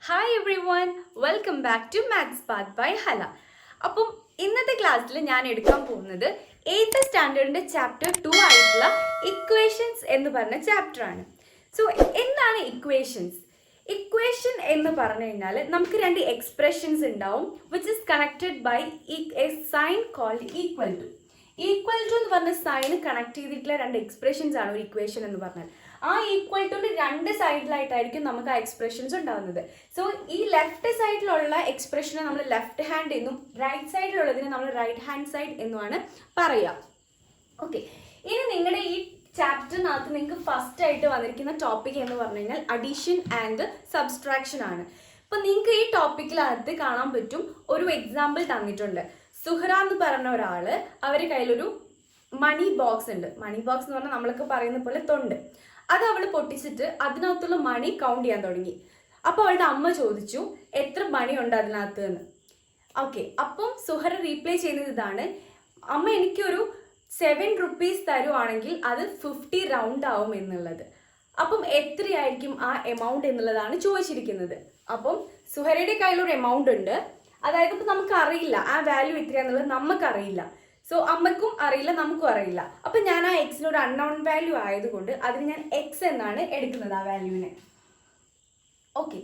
Hi everyone, welcome back to maths path by Hala. അപ്പം ഇന്നത്തെ ക്ലാസ്സിൽ ഞാൻ എടുക്കാൻ പോകുന്നത് 8th സ്റ്റാൻഡേർഡിൻ്റെ ചാപ്റ്റർ 2 ആയിട്ടുള്ള ഇക്വേഷൻസ് എന്ന് പറഞ്ഞ ചാപ്റ്ററാണ്. സോ എന്താണ് ഇക്വേഷൻസ്? ഇക്വേഷൻ എന്ന് പറഞ്ഞു കഴിഞ്ഞാൽ നമുക്ക് രണ്ട് എക്സ്പ്രഷൻസ് ഉണ്ടാവും which is connected by a sign called equal to. Equal to എന്ന് പറഞ്ഞ സൈന് കണക്ട് ചെയ്തിട്ടുള്ള രണ്ട് എക്സ്പ്രഷൻസ് ആണ് ഒരു ഇക്വേഷൻ എന്ന് പറഞ്ഞാൽ. ആ ഈക്വൽ ടുവിൻ്റെ രണ്ട് സൈഡിലായിട്ടായിരിക്കും നമുക്ക് ആ എക്സ്പ്രഷൻസ് ഉണ്ടാകുന്നത്. സോ ഈ ലെഫ്റ്റ് സൈഡിലുള്ള എക്സ്പ്രഷനെ നമ്മൾ ലെഫ്റ്റ് ഹാൻഡ് എന്നും റൈറ്റ് സൈഡിലുള്ളതിനെ നമ്മൾ റൈറ്റ് ഹാൻഡ് സൈഡ് എന്നുമാണ് പറയുക. ഓക്കെ, ഇനി നിങ്ങളുടെ ഈ ചാപ്റ്ററിനകത്ത് നിങ്ങൾക്ക് ഫസ്റ്റ് ആയിട്ട് വന്നിരിക്കുന്ന ടോപ്പിക് എന്ന് പറഞ്ഞു കഴിഞ്ഞാൽ അഡീഷൻ ആൻഡ് സബ്സ്ട്രാക്ഷൻ ആണ്. അപ്പോൾ നിങ്ങൾക്ക് ഈ ടോപ്പിക്കിനകത്ത് കാണാൻ പറ്റും, ഒരു എക്സാമ്പിൾ തന്നിട്ടുണ്ട്. സുഹറ എന്ന് പറഞ്ഞ ഒരാൾ, അവരുടെ കയ്യിലൊരു മണി ബോക്സ് ഉണ്ട്. മണി ബോക്സ് എന്ന് പറഞ്ഞാൽ നമ്മളൊക്കെ പറയുന്ന പോലെ തൊണ്ട്. അത് അവൾ പൊട്ടിച്ചിട്ട് അതിനകത്തുള്ള മണി കൗണ്ട് ചെയ്യാൻ തുടങ്ങി. അപ്പോൾ അവളുടെ അമ്മ ചോദിച്ചു എത്ര മണി ഉണ്ട് അതിനകത്ത് എന്ന്. ഓക്കെ, അപ്പം സുഹറ റീപ്ലൈ ചെയ്യുന്നത് ഇതാണ്: അമ്മ എനിക്കൊരു 7 rupees തരുവാണെങ്കിൽ അത് 50 റൗണ്ട് ആവും എന്നുള്ളത്. അപ്പം എത്രയായിരിക്കും ആ എമൗണ്ട് എന്നുള്ളതാണ് ചോദിച്ചിരിക്കുന്നത്. അപ്പം സുഹറയുടെ കയ്യിലൊരു എമൗണ്ട് ഉണ്ട്, അതായത് ഇപ്പം നമുക്കറിയില്ല ആ വാല്യൂ എത്രയാന്നുള്ളത്, നമുക്കറിയില്ല. സോ അമ്മക്കും അറിയില്ല, നമുക്കും അറിയില്ല. അപ്പം ഞാൻ ആ എക്സിന് ഒരു അൺനോൺ വാല്യൂ ആയതുകൊണ്ട് അതിന് ഞാൻ എക്സ് എന്നാണ് എടുക്കുന്നത്, ആ വാല്യൂവിനെ. ഓക്കെ,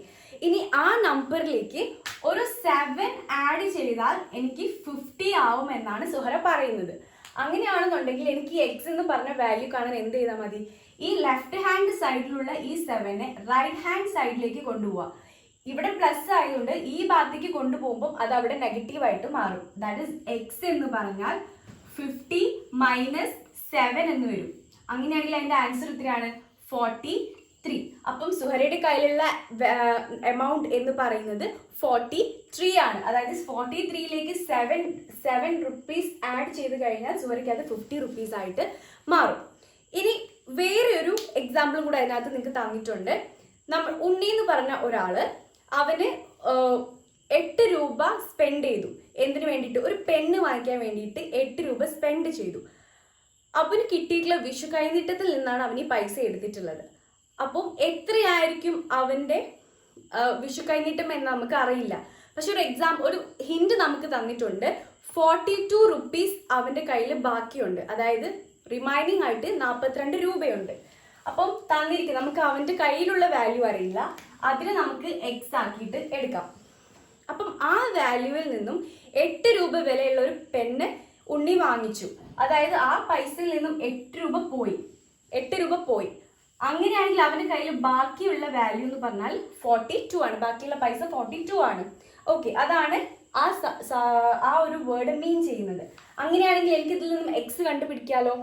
ഇനി ആ നമ്പറിലേക്ക് ഒരു 7 ആഡ് ചെയ്താൽ എനിക്ക് 50 ആവും എന്നാണ് സുഹറ പറയുന്നത്. അങ്ങനെയാണെന്നുണ്ടെങ്കിൽ എനിക്ക് എക്സ് എന്ന് പറഞ്ഞ വാല്യൂ കാണാൻ എന്ത് ചെയ്താൽ മതി? ഈ ലെഫ്റ്റ് ഹാൻഡ് സൈഡിലുള്ള ഈ 7നെ റൈറ്റ് ഹാൻഡ് സൈഡിലേക്ക് കൊണ്ടുപോവാം. ഇവിടെ പ്ലസ് ആയതുകൊണ്ട് ഈ ഭാഗത്തേക്ക് കൊണ്ടുപോകുമ്പോൾ അത് അവിടെ നെഗറ്റീവായിട്ട് മാറും. ദാറ്റ് ഇസ് എക്സ് എന്ന് പറഞ്ഞാൽ 50 മൈനസ് 7 എന്ന് വരും. അങ്ങനെയാണെങ്കിൽ അതിൻ്റെ ആൻസർ എത്രയാണ്? 43. അപ്പം സുഹറയുടെ കയ്യിലുള്ള എമൗണ്ട് എന്ന് പറയുന്നത് 43 ആണ്. അതായത് 43ലേക്ക് 7 റുപ്പീസ് ആഡ് ചെയ്ത് കഴിഞ്ഞാൽ സുഹറയ്ക്ക് അത് 50 റുപ്പീസ് ആയിട്ട് മാറും. ഇനി വേറെ ഒരു എക്സാമ്പിളും കൂടെ അതിനകത്ത് നിങ്ങൾക്ക് തന്നിട്ടുണ്ട്. നമ്മൾ ഉണ്ണി എന്ന് പറഞ്ഞ ഒരാൾ, അവന് 8 രൂപ സ്പെൻഡ് ചെയ്തു. എന്തിനു വേണ്ടിയിട്ട്? ഒരു പെണ്ണ് വാങ്ങിക്കാൻ വേണ്ടിയിട്ട് 8 രൂപ സ്പെൻഡ് ചെയ്തു. അവന് കിട്ടിയിട്ടുള്ള വിഷു കൈനീട്ടത്തിൽ നിന്നാണ് അവന് ഈ പൈസ എടുത്തിട്ടുള്ളത്. അപ്പം എത്രയായിരിക്കും അവൻ്റെ വിഷു കൈനീട്ടം എന്ന് നമുക്ക് അറിയില്ല. പക്ഷെ ഒരു ഹിന്റ് നമുക്ക് തന്നിട്ടുണ്ട്. 42 റുപ്പീസ് അവൻ്റെ കയ്യിൽ ബാക്കിയുണ്ട്, അതായത് റിമൈനിങ് ആയിട്ട് 42 രൂപയുണ്ട്. അപ്പം തന്നിരിക്കും, നമുക്ക് അവൻ്റെ കയ്യിലുള്ള വാല്യൂ അറിയില്ല, അതിനെ നമുക്ക് എക്സ് ആക്കിയിട്ട് എടുക്കാം. അപ്പം ആ വാല്യൂവിൽ നിന്നും 8 രൂപ വിലയുള്ള ഒരു പെണ്ണ് ഉണ്ണി വാങ്ങിച്ചു. അതായത് ആ പൈസയിൽ നിന്നും 8 രൂപ പോയി. അങ്ങനെയാണെങ്കിൽ അവൻ്റെ കയ്യിൽ ബാക്കിയുള്ള വാല്യൂ എന്ന് പറഞ്ഞാൽ 42 ആണ്. ബാക്കിയുള്ള പൈസ 42 ആണ്. ഓക്കെ, അതാണ് ആ ഒരു വേർഡ് മീൻ ചെയ്യുന്നത്. അങ്ങനെയാണെങ്കിൽ എനിക്ക് ഇതിൽ നിന്നും എക്സ് കണ്ടുപിടിക്കാലോ.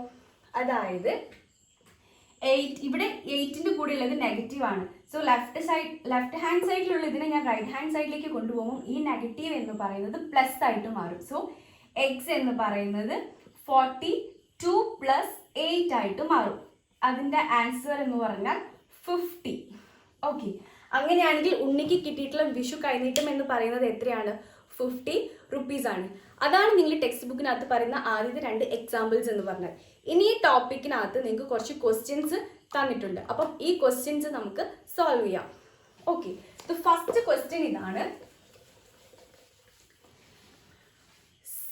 അതായത് 8, ഇവിടെ 8ന്റെ കൂടെ ഉള്ളത് നെഗറ്റീവ് ആണ്. സോ ലെഫ്റ്റ് ഹാൻഡ് സൈഡിലുള്ള ഇതിനെ ഞാൻ റൈറ്റ് ഹാൻഡ് സൈഡിലേക്ക് കൊണ്ടുപോകും. ഈ നെഗറ്റീവ് എന്ന് പറയുന്നത് പ്ലസ് ആയിട്ട് മാറും. സോ എക്സ് എന്ന് പറയുന്നത് 42 പ്ലസ് 8 ആയിട്ട് മാറും. അതിൻ്റെ ആൻസർ എന്ന് പറഞ്ഞാൽ 50. ഓക്കെ, അങ്ങനെയാണെങ്കിൽ ഉണ്ണിക്ക് കിട്ടിയിട്ടുള്ള വിഷു കൈനീട്ടം എന്ന് പറയുന്നത് എത്രയാണ്? 50 റുപ്പീസ് ആണ്. അതാണ് നിങ്ങൾ ടെക്സ്റ്റ് ബുക്കിനകത്ത് പറയുന്ന ആദ്യത്തെ 2 എക്സാമ്പിൾസ് എന്ന് പറഞ്ഞാൽ. ഇനി ഈ ടോപ്പിക്കിനകത്ത് നിങ്ങൾക്ക് കുറച്ച് ക്വസ്റ്റ്യൻസ് തന്നിട്ടുണ്ട്. അപ്പം ഈ ക്വസ്റ്റ്യൻസ് നമുക്ക് സോൾവ് ചെയ്യാം. ഓക്കെ, ഫസ്റ്റ് ക്വസ്റ്റ്യൻ ഇതാണ്: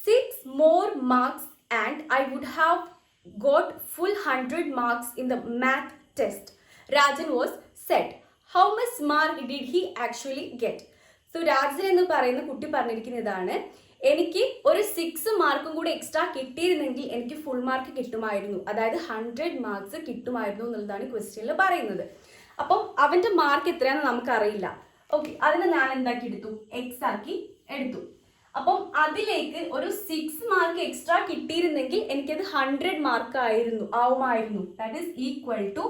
6 more marks and I would have got full 100 marks in the math test. Rajan was said. How much mark did he actually get? So Rajan എന്ന് പറയുന്ന കുട്ടി പറഞ്ഞിരിക്കുന്നതാണ്, എനിക്ക് ഒരു 6 മാർക്കും കൂടി എക്സ്ട്രാ കിട്ടിയിരുന്നെങ്കിൽ എനിക്ക് ഫുൾ മാർക്ക് കിട്ടുമായിരുന്നു, അതായത് 100 മാർക്സ് കിട്ടുമായിരുന്നു എന്നുള്ളതാണ് ക്വസ്റ്റ്യനിൽ പറയുന്നത്. അപ്പം അവൻ്റെ മാർക്ക് എത്രയാണെന്ന് നമുക്കറിയില്ല. ഓക്കെ, അതിനെ ഞാൻ എന്താക്കി എടുത്തു? എക്സ് ആക്കി എടുത്തു. അപ്പം അതിലേക്ക് ഒരു 6 മാർക്ക് എക്സ്ട്രാ കിട്ടിയിരുന്നെങ്കിൽ എനിക്കത് 100 മാർക്ക് ആവുമായിരുന്നു. That is equal to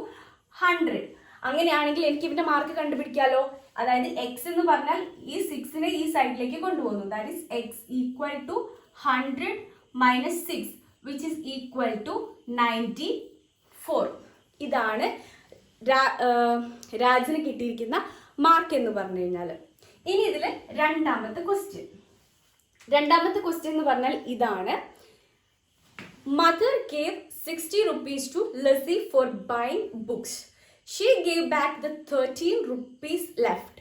100. അങ്ങനെയാണെങ്കിൽ എനിക്ക് ഇവൻ്റെ മാർക്ക് കണ്ടുപിടിക്കാമല്ലോ. അതായത് എക്സ് എന്ന് പറഞ്ഞാൽ ഈ 6നെ ഈ സൈഡിലേക്ക് കൊണ്ടുപോകുന്നു. That is x equal to 100 minus 6 which is equal to 94. ഇതാണ് രാജിന് കിട്ടിയിരിക്കുന്ന മാർക്ക് എന്ന് പറഞ്ഞു കഴിഞ്ഞാൽ. ഇനി ഇതിൽ രണ്ടാമത്തെ ക്വസ്റ്റ്യൻ എന്ന് പറഞ്ഞാൽ ഇതാണ്: mother gave 60 rupees to Lizzie for buying books. She gave back the 13 rupees left.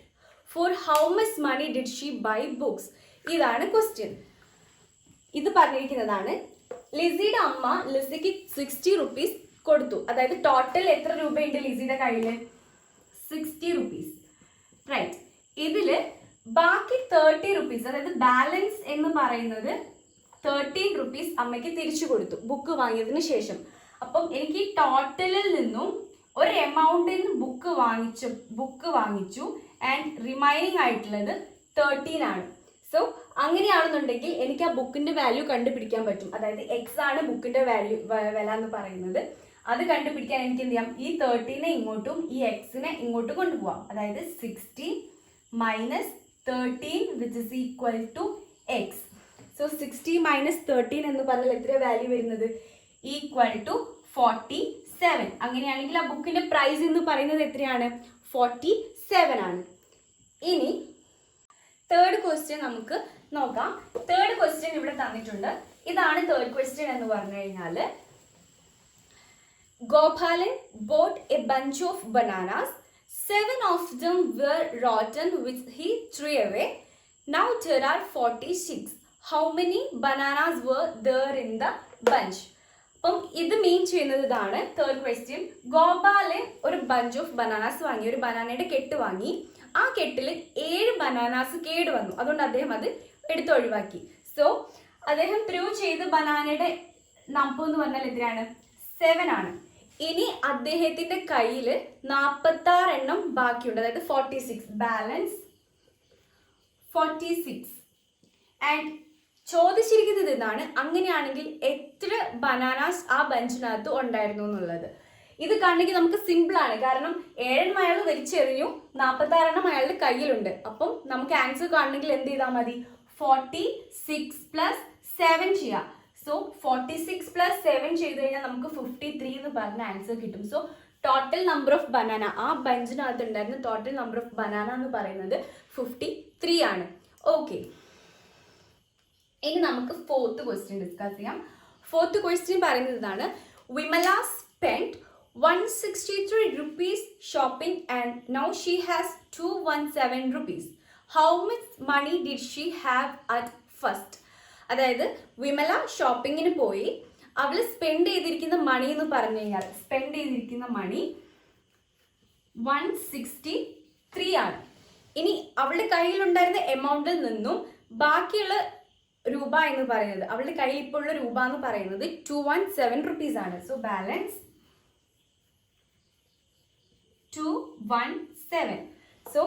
For how much money did she buy books? ഇതാണ് ക്വസ്റ്റ്യൻ. ഇത് പറഞ്ഞിരിക്കുന്നതാണ് ലിസിയുടെ അമ്മ ലിസിക്ക് 60 റുപ്പീസ് കൊടുത്തു. അതായത് ടോട്ടൽ എത്ര രൂപയുണ്ട് ലിസിയുടെ കയ്യിൽ? 60 റുപ്പീസ്, റൈറ്റ്. ഇതില് ബാക്കി 30 റുപ്പീസ്, അതായത് ബാലൻസ് എന്ന് പറയുന്നത് 13 റുപ്പീസ് അമ്മയ്ക്ക് തിരിച്ചു കൊടുത്തു ബുക്ക് വാങ്ങിയതിന് ശേഷം. അപ്പം എനിക്ക് ടോട്ടലിൽ നിന്നും ഒരു എമൗണ്ടിൽ നിന്ന് ബുക്ക് വാങ്ങിച്ചു ആൻഡ് റിമൈനിങ് ആയിട്ടുള്ളത് 13 ആണ്. സോ അങ്ങനെയാണെന്നുണ്ടെങ്കിൽ എനിക്ക് ആ ബുക്കിന്റെ വാല്യൂ കണ്ടുപിടിക്കാൻ പറ്റും. അതായത് എക്സ് ആണ് ബുക്കിന്റെ വില എന്ന് പറയുന്നത്. അത് കണ്ടുപിടിക്കാൻ എനിക്ക് എന്ത് ചെയ്യാം? ഈ 13 ഇങ്ങോട്ടും ഈ എക്സിനെ ഇങ്ങോട്ടും കൊണ്ടുപോവാം. അതായത് 60 minus 13 which is equal to x. So 60 minus 13 എന്ന് പറഞ്ഞാൽ എത്ര വാല്യൂ വരുന്നത്? Equal to 47. അങ്ങനെയാണെങ്കിൽ ആ ബുക്കിന്റെ പ്രൈസ് എന്ന് പറയുന്നത് എത്രയാണ്? 47 ആണ്. ഇനി തേർഡ് ക്വസ്റ്റ്യൻ നമുക്ക് നോക്കാം. തേർഡ് ക്വസ്റ്റ്യൻ ഇവിടെ തന്നിട്ടുണ്ട്. ഇതാണ് തേർഡ് ക്വസ്റ്റ്യൻ എന്ന് പറഞ്ഞു കഴിഞ്ഞാൽ, Gopalan bought a bunch of bananas. 7 of them were rotten, which he threw away. Now there are 46. How many bananas were there in the bunch? അപ്പം ഇത് മീൻ ചെയ്യുന്നത് ഇതാണ് തേർഡ് ക്വസ്റ്റ്യൻ. ഗോപാലൻ ഒരു ബഞ്ച് ഓഫ് ബനാനാസ് വാങ്ങി, ഒരു ബനാനയുടെ കെട്ട് വാങ്ങി. ആ കെട്ടിൽ 7 ബനാനാസ് കേട് വന്നു. അതുകൊണ്ട് അദ്ദേഹം അത് എടുത്തൊഴിവാക്കി. സോ അദ്ദേഹം ത്രൂ ചെയ്ത് ബനാനയുടെ നമ്പർ എന്ന് പറഞ്ഞാൽ എത്രയാണ്? 7 ആണ്. ഇനി അദ്ദേഹത്തിന്റെ കയ്യിൽ 46 എണ്ണം ബാക്കിയുണ്ട്, അതായത് 46, ബാലൻസ് 46. ആൻഡ് ചോദിച്ചിരിക്കുന്നത് ഇതാണ്, അങ്ങനെയാണെങ്കിൽ എത്ര ബനാനാസ് ആ ബഞ്ചിനകത്ത് ഉണ്ടായിരുന്നു എന്നുള്ളത്. ഇത് കണ്ടെങ്കിൽ നമുക്ക് സിമ്പിൾ ആണ്. കാരണം 7 എണ്ണം അയാൾ വലിച്ചെറിഞ്ഞു, 46 എണ്ണം അയാളുടെ കയ്യിലുണ്ട്. അപ്പം നമുക്ക് ആൻസർ കാണണമെങ്കിൽ എന്ത് ചെയ്താൽ മതി? 46 പ്ലസ് 7 ചെയ്യാം. സോ 46 പ്ലസ് 7 ചെയ്ത് കഴിഞ്ഞാൽ നമുക്ക് 53 എന്ന് പറഞ്ഞ ആൻസർ കിട്ടും. So total number of banana, ആ ബഞ്ചിനകത്ത് ഉണ്ടായിരുന്ന ടോട്ടൽ നമ്പർ ഓഫ് ബനാന എന്ന് പറയുന്നത് 53 ആണ്. ഓക്കെ, ഇനി നമുക്ക് ഫോർത്ത് ക്വസ്റ്റ്യൻ ഡിസ്കസ് ചെയ്യാം. ഫോർത്ത് ക്വസ്റ്റ്യൻ പറയുന്നത് ഇതാണ്, Vimala spend 163 rupees shopping and now she has 217 rupees. How much money did she have at first? അതായത് വിമല ഷോപ്പിങ്ങിന് പോയി, അവൾ സ്പെൻഡ് ചെയ്തിരിക്കുന്ന മണി എന്ന് പറഞ്ഞു കഴിഞ്ഞാൽ സ്പെൻഡ് ചെയ്തിരിക്കുന്ന മണി 163 ആണ്. ഇനി അവളുടെ കയ്യിലുണ്ടായിരുന്ന എമൗണ്ടിൽ നിന്നും ബാക്കിയുള്ള രൂപ എന്ന് പറയുന്നത്, അവളുടെ കയ്യിൽ ഇപ്പോൾ ഉള്ള രൂപ എന്ന് പറയുന്നത് 217 റുപ്പീസ് ആണ്. So balance 217. സോ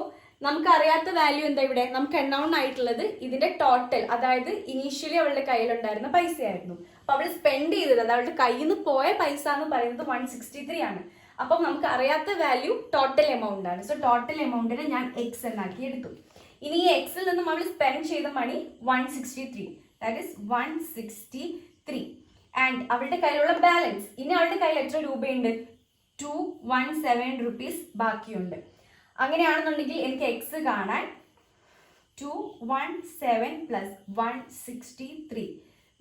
നമുക്ക് അറിയാത്ത വാല്യൂ എന്താ ഇവിടെ? നമുക്ക് എണ്ണൗൺ ആയിട്ടുള്ളത് ഇതിന്റെ ടോട്ടൽ, അതായത് ഇനീഷ്യലി അവളുടെ കയ്യിലുണ്ടായിരുന്ന പൈസയായിരുന്നു. അപ്പൊ അവൾ സ്പെൻഡ് ചെയ്തത്, അത് അവളുടെ കയ്യിൽ നിന്ന് പോയ പൈസ എന്ന് പറയുന്നത് 163 ആണ്. അപ്പം നമുക്ക് അറിയാത്ത വാല്യൂ ടോട്ടൽ എമൗണ്ട് ആണ്. സോ ടോട്ടൽ എമൗണ്ടിനെ ഞാൻ എക്സ് എന്നാക്കി എടുത്തു. ഇനി ഈ എക്സിൽ നിന്നും അവൾ സ്പെൻഡ് ചെയ്ത മണി 163, ദാറ്റ് ഈസ് 163. ആൻഡ് അവളുടെ കയ്യിലുള്ള ബാലൻസ്, ഇനി അവളുടെ കയ്യിൽ എത്ര രൂപയുണ്ട്? 217 റുപ്പീസ് ബാക്കിയുണ്ട്. അങ്ങനെയാണെന്നുണ്ടെങ്കിൽ എനിക്ക് എക്സ് കാണാൻ 217 plus 163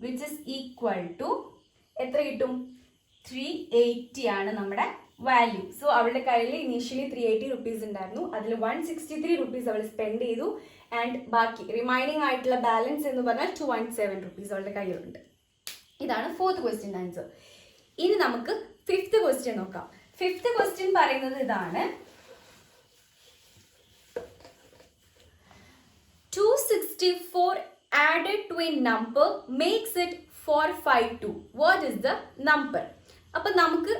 which is equal to എത്ര കിട്ടും? 380 ആണ് നമ്മുടെ വാല്യൂ. സോ അവളുടെ കയ്യിൽ ഇനീഷ്യലി 380 റുപ്പീസ് ഉണ്ടായിരുന്നു. അതിൽ 163 റുപ്പീസ് അവൾ സ്പെൻഡ് ചെയ്തു. ആൻഡ് ബാക്കി റിമൈനിങ് ആയിട്ടുള്ള ബാലൻസ് എന്ന് പറഞ്ഞാൽ 217 റുപ്പീസ് അവളുടെ കയ്യിലുണ്ട്. ഇതാണ് ഫോർത്ത് ക്വസ്റ്റ്യൻ ആൻസർ. ഇനി നമുക്ക് ഫിഫ്ത്ത് ക്വസ്റ്റ്യൻ നോക്കാം. ഫിഫ്ത്ത് ക്വസ്റ്റ്യൻ പറയുന്നത് ഇതാണ്, 264 added to a number makes it 452. What is the number? അപ്പം നമുക്ക്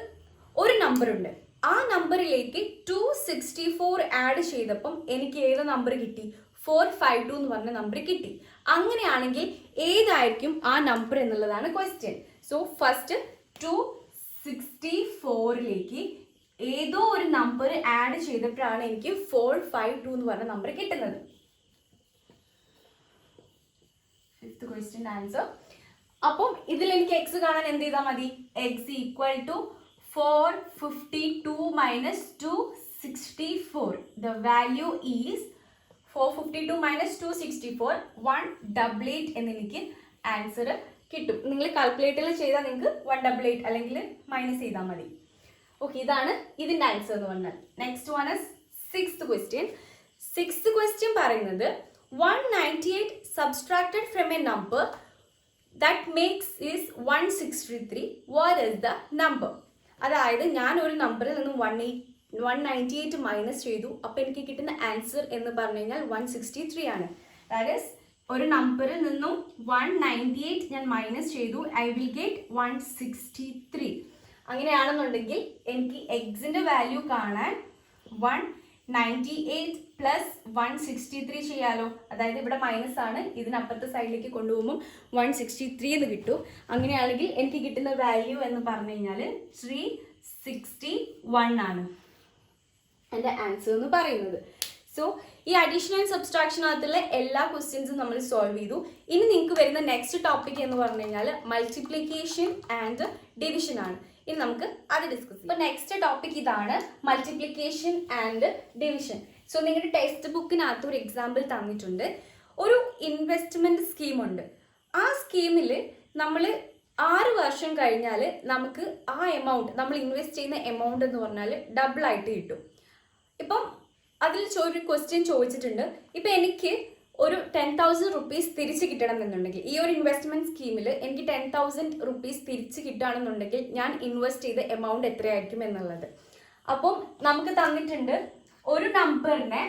ഒരു നമ്പർ ഉണ്ട്, ആ നമ്പറിലേക്ക് 264 ആഡ് ചെയ്തപ്പം എനിക്ക് ഏത് നമ്പർ കിട്ടി? 452 എന്ന് പറഞ്ഞ നമ്പർ കിട്ടി. അങ്ങനെയാണെങ്കിൽ ഏതായിരിക്കും ആ നമ്പർ എന്നുള്ളതാണ് ക്വസ്റ്റ്യൻ. സോ ഫസ്റ്റ് 264ലേക്ക് ഏതോ ഒരു നമ്പർ ആഡ് ചെയ്തപ്പോഴാണ് എനിക്ക് 452 എന്ന് പറഞ്ഞ നമ്പർ കിട്ടുന്നത്. Fifth question answer. അപ്പം ഇതിൽ എനിക്ക് എക്സ് കാണാൻ എന്ത് ചെയ്താൽ മതി? X equal to 452 minus 264. The value is 452 minus 264, 188 എന്ന് എനിക്ക് ആൻസർ കിട്ടും. നിങ്ങൾ കാൽക്കുലേറ്ററിൽ ചെയ്താൽ നിങ്ങൾക്ക് 188 അല്ലെങ്കിൽ മൈനസ് ചെയ്താൽ മതി. ഓക്കെ, ഇതാണ് ഇതിൻ്റെ ആൻസർ എന്ന് പറഞ്ഞാൽ. Next one is sixth question. Sixth question പറയുന്നത് 198 subtracted from A number that makes is 163. What is the number? അതായത് ഞാൻ ഒരു നമ്പറിൽ നിന്നും 198 മൈനസ് ചെയ്തു, അപ്പോൾ എനിക്ക് കിട്ടുന്ന ആൻസർ എന്ന് പറഞ്ഞു കഴിഞ്ഞാൽ 163 ആണ്. ദാറ്റ് ഈസ് ഒരു നമ്പറിൽ നിന്നും 198 ഞാൻ മൈനസ് ചെയ്തു, ഐ വിൽ ഗെറ്റ് 163. അങ്ങനെയാണെന്നുണ്ടെങ്കിൽ എനിക്ക് എക്സിൻ്റെ വാല്യൂ കാണാൻ 198 പ്ലസ് 163 ചെയ്യാലോ. അതായത് ഇവിടെ മൈനസ് ആണ്, ഇതിനപ്പുറത്തെ സൈഡിലേക്ക് കൊണ്ടുപോകുമ്പോൾ 163 എന്ന് കിട്ടും. അങ്ങനെയാണെങ്കിൽ എനിക്ക് കിട്ടുന്ന വാല്യൂ എന്ന് പറഞ്ഞു കഴിഞ്ഞാൽ 361 ആണ് എൻ്റെ ആൻസർ എന്ന് പറയുന്നത്. സോ ഈ അഡീഷൻ ആൻഡ് സബ്സ്ട്രാക്ഷനകത്തുള്ള എല്ലാ ക്വസ്റ്റ്യൻസും നമ്മൾ സോൾവ് ചെയ്തു. ഇനി നിങ്ങൾക്ക് വരുന്ന നെക്സ്റ്റ് ടോപ്പിക് എന്ന് പറഞ്ഞു കഴിഞ്ഞാൽ മൾട്ടിപ്ലിക്കേഷൻ ആൻഡ് ഡിവിഷൻ ആണ്. ഇനി നമുക്ക് അത് ഡിസ്കസ് ചെയ്യാം. ഇപ്പോൾ നെക്സ്റ്റ് ടോപ്പിക് ഇതാണ്, മൾട്ടിപ്ലിക്കേഷൻ ആൻഡ് ഡിവിഷൻ. സോ നിങ്ങളുടെ ടെക്സ്റ്റ് ബുക്കിനകത്ത് ഒരു എക്സാമ്പിൾ തന്നിട്ടുണ്ട്. ഒരു ഇൻവെസ്റ്റ്മെൻറ്റ് സ്കീമുണ്ട്. ആ സ്കീമിൽ നമ്മൾ 6 വർഷം കഴിഞ്ഞാൽ നമുക്ക് ആ എമൗണ്ട്, നമ്മൾ ഇൻവെസ്റ്റ് ചെയ്യുന്ന എമൗണ്ട് എന്ന് പറഞ്ഞാൽ ഡബിൾ ആയിട്ട് കിട്ടും. ഇപ്പം അതിൽ ഒരു ക്വസ്റ്റ്യൻ ചോദിച്ചിട്ടുണ്ട്, ഇപ്പം എനിക്ക് ഒരു 10,000 റുപ്പീസ് തിരിച്ച് കിട്ടണം എന്നുണ്ടെങ്കിൽ, ഈ ഒരു ഇൻവെസ്റ്റ്മെൻറ്റ് സ്കീമിൽ എനിക്ക് 10,000 റുപ്പീസ് തിരിച്ച് കിട്ടുകയാണെന്നുണ്ടെങ്കിൽ ഞാൻ ഇൻവെസ്റ്റ് ചെയ്ത എമൗണ്ട് എത്രയായിരിക്കും എന്നുള്ളത്. അപ്പം നമുക്ക് തന്നിട്ടുണ്ട് ഒരു നമ്പറിനെ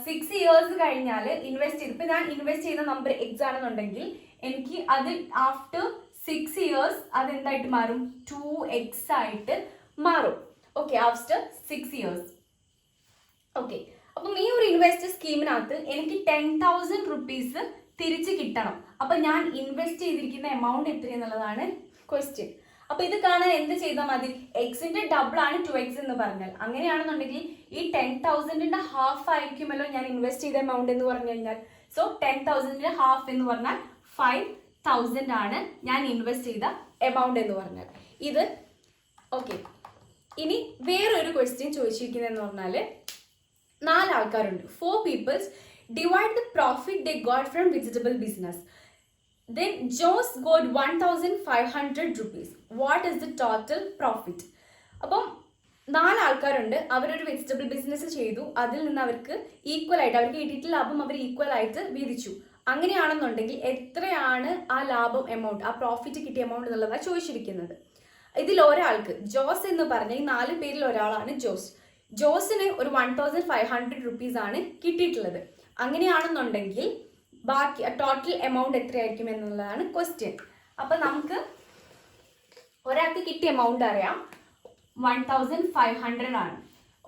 6 ഇയേഴ്സ് കഴിഞ്ഞാൽ ഇൻവെസ്റ്റ് ചെയ്ത്, ഇപ്പം ഞാൻ ഇൻവെസ്റ്റ് ചെയ്യുന്ന നമ്പർ എക്സ് ആണെന്നുണ്ടെങ്കിൽ എനിക്ക് അതിൽ ആഫ്റ്റർ 6 ഇയേഴ്സ് അതെന്തായിട്ട് മാറും? 2x ആയിട്ട് മാറും. Okay, after 6 years. ഓക്കെ, അപ്പം ഈ ഒരു ഇൻവെസ്റ്റ് സ്കീമിനകത്ത് എനിക്ക് 10,000 റുപ്പീസ് തിരിച്ച് കിട്ടണം. അപ്പം ഞാൻ ഇൻവെസ്റ്റ് ചെയ്തിരിക്കുന്ന എമൗണ്ട് എത്രയെന്നുള്ളതാണ് ക്വസ്റ്റ്യൻ. അപ്പം ഇത് കാണാൻ എന്ത് ചെയ്താൽ മതി? എക്സിന്റെ ഡബിൾ ആണ് 2x എന്ന് പറഞ്ഞാൽ. അങ്ങനെയാണെന്നുണ്ടെങ്കിൽ ഈ 10,000ന്റെ ഹാഫ് ആയിരിക്കുമല്ലോ ഞാൻ ഇൻവെസ്റ്റ് ചെയ്ത എമൗണ്ട് എന്ന് പറഞ്ഞു കഴിഞ്ഞാൽ. സോ 10,000ന്റെ ഹാഫ് എന്ന് പറഞ്ഞാൽ 5,000 ആണ് ഞാൻ ഇൻവെസ്റ്റ് ചെയ്ത എമൗണ്ട് എന്ന് പറഞ്ഞാൽ. ഇത് ഓക്കെ. ഇനി വേറൊരു ക്വസ്റ്റ്യൻ ചോദിച്ചിരിക്കുന്നതെന്ന് പറഞ്ഞാൽ 4 ആൾക്കാരുണ്ട്. 4 people divide the profit they got from vegetable business. Then Josh got 1,500 rupees. What is the total profit? അപ്പം 4 ആൾക്കാരുണ്ട്, അവരൊരു വെജിറ്റബിൾ ബിസിനസ് ചെയ്തു, അതിൽ നിന്ന് അവർക്ക് ഈക്വൽ ആയിട്ട്, അവർക്ക് കിട്ടിയിട്ടുള്ള ലാഭം അവർ ഈക്വൽ ആയിട്ട് വീതിച്ചു. അങ്ങനെയാണെന്നുണ്ടെങ്കിൽ എത്രയാണ് ആ ലാഭം എമൗണ്ട്, ആ പ്രോഫിറ്റ് കിട്ടിയ എമൗണ്ട് എന്നുള്ളതാണ് ചോദിച്ചിരിക്കുന്നത്. ഇതിൽ ഒരാൾക്ക്, ജോസ് എന്ന് പറഞ്ഞ ഈ 4 പേരിൽ ഒരാളാണ് ജോസ്. ജോസിന് ഒരു 1,500 റുപ്പീസ് ആണ് കിട്ടിയിട്ടുള്ളത്. അങ്ങനെയാണെന്നുണ്ടെങ്കിൽ ബാക്കി ടോട്ടൽ എമൗണ്ട് എത്രയായിരിക്കും എന്നുള്ളതാണ് ക്വസ്റ്റ്യൻ. അപ്പം നമുക്ക് ഒരാൾക്ക് കിട്ടിയ എമൗണ്ട് അറിയാം, 1,500 ആണ്.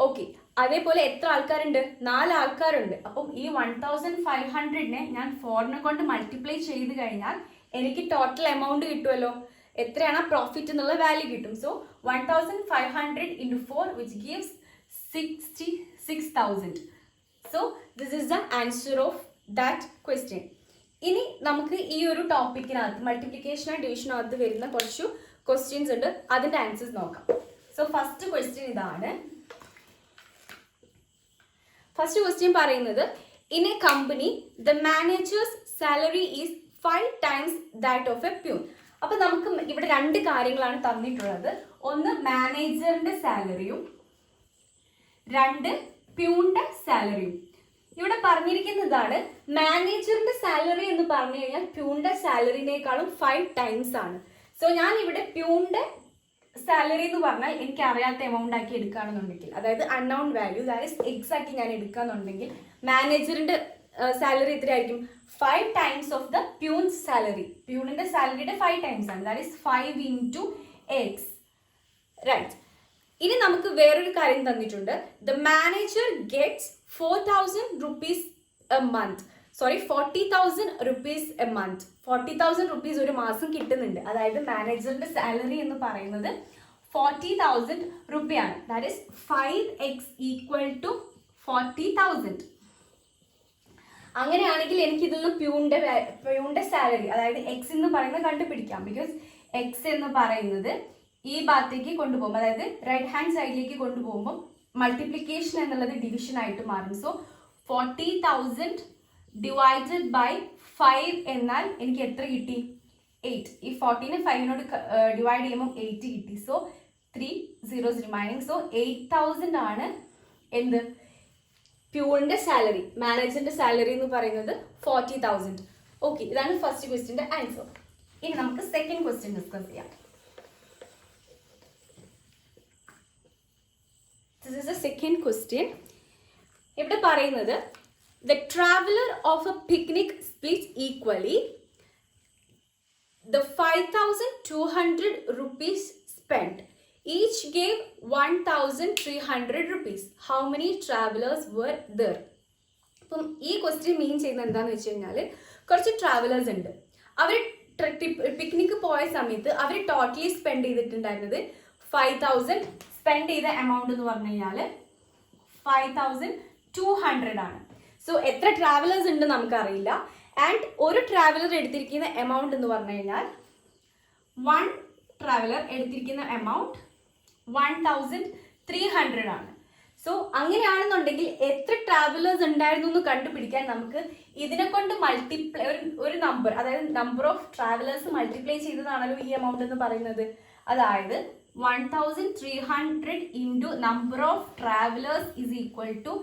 ഓക്കെ, അതേപോലെ എത്ര ആൾക്കാരുണ്ട്? 4 ആൾക്കാരുണ്ട്. അപ്പം ഈ 1,500നെ ഞാൻ 4നെ കൊണ്ട് മൾട്ടിപ്ലൈ ചെയ്ത് കഴിഞ്ഞാൽ എനിക്ക് ടോട്ടൽ എമൗണ്ട് കിട്ടുമല്ലോ. എത്രയാണ് ആ പ്രോഫിറ്റ് എന്നുള്ള വാല്യൂ കിട്ടും. So 1,500 into 4 which gives 66,000. So this is the answer of that question. ഇനി നമുക്ക് ഈ ഒരു ടോപ്പിക്കിനകത്ത് മൾട്ടിപ്ലിക്കേഷൻ ആൻഡ് ഡിവിഷനകത്ത് വരുന്ന കുറച്ച് ക്വസ്റ്റ്യൻസ് ഉണ്ട്, അതിൻ്റെ ആൻസേഴ്സ് നോക്കാം. സോ ഫസ്റ്റ് ക്വസ്റ്റ്യൻ ഇതാണ്. ഫസ്റ്റ് ക്വസ്റ്റ്യൻ പറയുന്നത്, in A company the managers salary is 5 times that of A peon. അപ്പൊ നമുക്ക് ഇവിടെ 2 കാര്യങ്ങളാണ് തന്നിട്ടുള്ളത്. ഒന്ന് മാനേജറിന്റെ സാലറിയും 2 പ്യൂണിന്റെ സാലറിയും. ഇവിടെ പറഞ്ഞിരിക്കുന്നതാണ് മാനേജറിന്റെ സാലറി എന്ന് പറഞ്ഞു കഴിഞ്ഞാൽ പ്യൂണിന്റെ സാലറിനേക്കാളും 5 times ആണ്. സോ ഞാൻ ഇവിടെ പ്യൂണിന്റെ സാലറി എന്ന് പറഞ്ഞാൽ എനിക്ക് അറിയാത്ത എമൗണ്ട് ആക്കി എടുക്കുകയാണെന്നുണ്ടെങ്കിൽ, അതായത് unknown value, that is x ആക്കി ഞാൻ എടുക്കുകയാണെന്നുണ്ടെങ്കിൽ മാനേജറിന്റെ സാലറി എത്രയായിരിക്കും? 5 times of the peon's salary. പ്യൂണിന്റെ സാലറിയുടെ 5 times ആണ്, that is 5 into x. Right. ഇനി നമുക്ക് വേറൊരു കാര്യം തന്നിട്ടുണ്ട്. The manager gets 4,000 rupees a month. 40,000 rupees a month. 40,000 rupees ഒരു മാസം കിട്ടുന്നുണ്ട്. അതായത് മാനേജറിന്റെ സാലറി എന്ന് പറയുന്നത് 40,000 റുപ്പിയാണ്. That is 5x equal to 40,000. അങ്ങനെയാണെങ്കിൽ എനിക്ക് ഇതിൽ നിന്ന് പ്യൂണിന്റെ സാലറി, അതായത് എക്സ് എന്ന് പറയുന്നത് കണ്ടുപിടിക്കാം. ബിക്കോസ് എക്സ് എന്ന് പറയുന്നത് ഈ ഭാഗത്തേക്ക് കൊണ്ടുപോകുമ്പോൾ, അതായത് റൈറ്റ് ഹാൻഡ് സൈഡിലേക്ക് കൊണ്ടുപോകുമ്പോൾ മൾട്ടിപ്ലിക്കേഷൻ എന്നുള്ളത് ഡിവിഷൻ ആയിട്ട് മാറും. സോ 40,000 ഡിവൈഡഡ് ബൈ 5 എന്നാൽ എനിക്ക് എത്ര കിട്ടി? 8. ഈ 40നെ 5നോട് ഡിവൈഡ് ചെയ്യുമ്പോൾ 8 കിട്ടി. So 3 zeros remaining. സോ 8,000 ആണ് എന്ത് പ്യൂണിന്റെ സാലറി, മാനേജറിന്റെ സാലറി എന്ന് പറയുന്നത് 40,000. ഓക്കെ, ഇതാണ് ഫസ്റ്റ് ക്വസ്റ്റ്യന്റെ ആൻസർ. ഇനി നമുക്ക് സെക്കൻഡ് ക്വസ്റ്റ്യൻ ഡിസ്കസ് ചെയ്യാം. This is the second question. ഇവിടെ പറയുന്നത് the traveler of a picnic splits equally the 5,200 rupees spent. Each gave 1,300 rupees. How many travelers were there? അപ്പം ഈ ക്വസ്റ്റ്യൻ മീൻ ചെയ്യുന്നത് എന്താണെന്ന് വെച്ച് കഴിഞ്ഞാൽ, കുറച്ച് ട്രാവലേഴ്സ് ഉണ്ട്. അവർ പിക്നിക്ക് പോയ സമയത്ത് അവർ ടോട്ടലി സ്പെൻഡ് ചെയ്തിട്ടുണ്ടായിരുന്നത് 5,000. സ്പെൻഡ് ചെയ്ത എമൗണ്ട് എന്ന് പറഞ്ഞു കഴിഞ്ഞാൽ 5,200 ആണ്. സോ എത്ര ട്രാവലേഴ്സ് ഉണ്ട് നമുക്കറിയില്ല. ആൻഡ് ഒരു ട്രാവലർ എടുത്തിരിക്കുന്ന എമൗണ്ട് എന്ന് പറഞ്ഞു കഴിഞ്ഞാൽ 1 ട്രാവലർ എടുത്തിരിക്കുന്ന എമൗണ്ട് 1,300 ആണ്. സോ അങ്ങനെയാണെന്നുണ്ടെങ്കിൽ എത്ര ട്രാവലേഴ്സ് ഉണ്ടായിരുന്നു എന്ന് കണ്ടുപിടിക്കാൻ നമുക്ക് ഇതിനെ കൊണ്ട് മൾട്ടിപ്ലൈ, ഒരു നമ്പർ, അതായത് നമ്പർ ഓഫ് ട്രാവലേഴ്സ് മൾട്ടിപ്ലൈ ചെയ്തതാണല്ലോ ഈ എമൗണ്ട് എന്ന് പറയുന്നത്. അതായത് 1,300 into number of travelers is equal to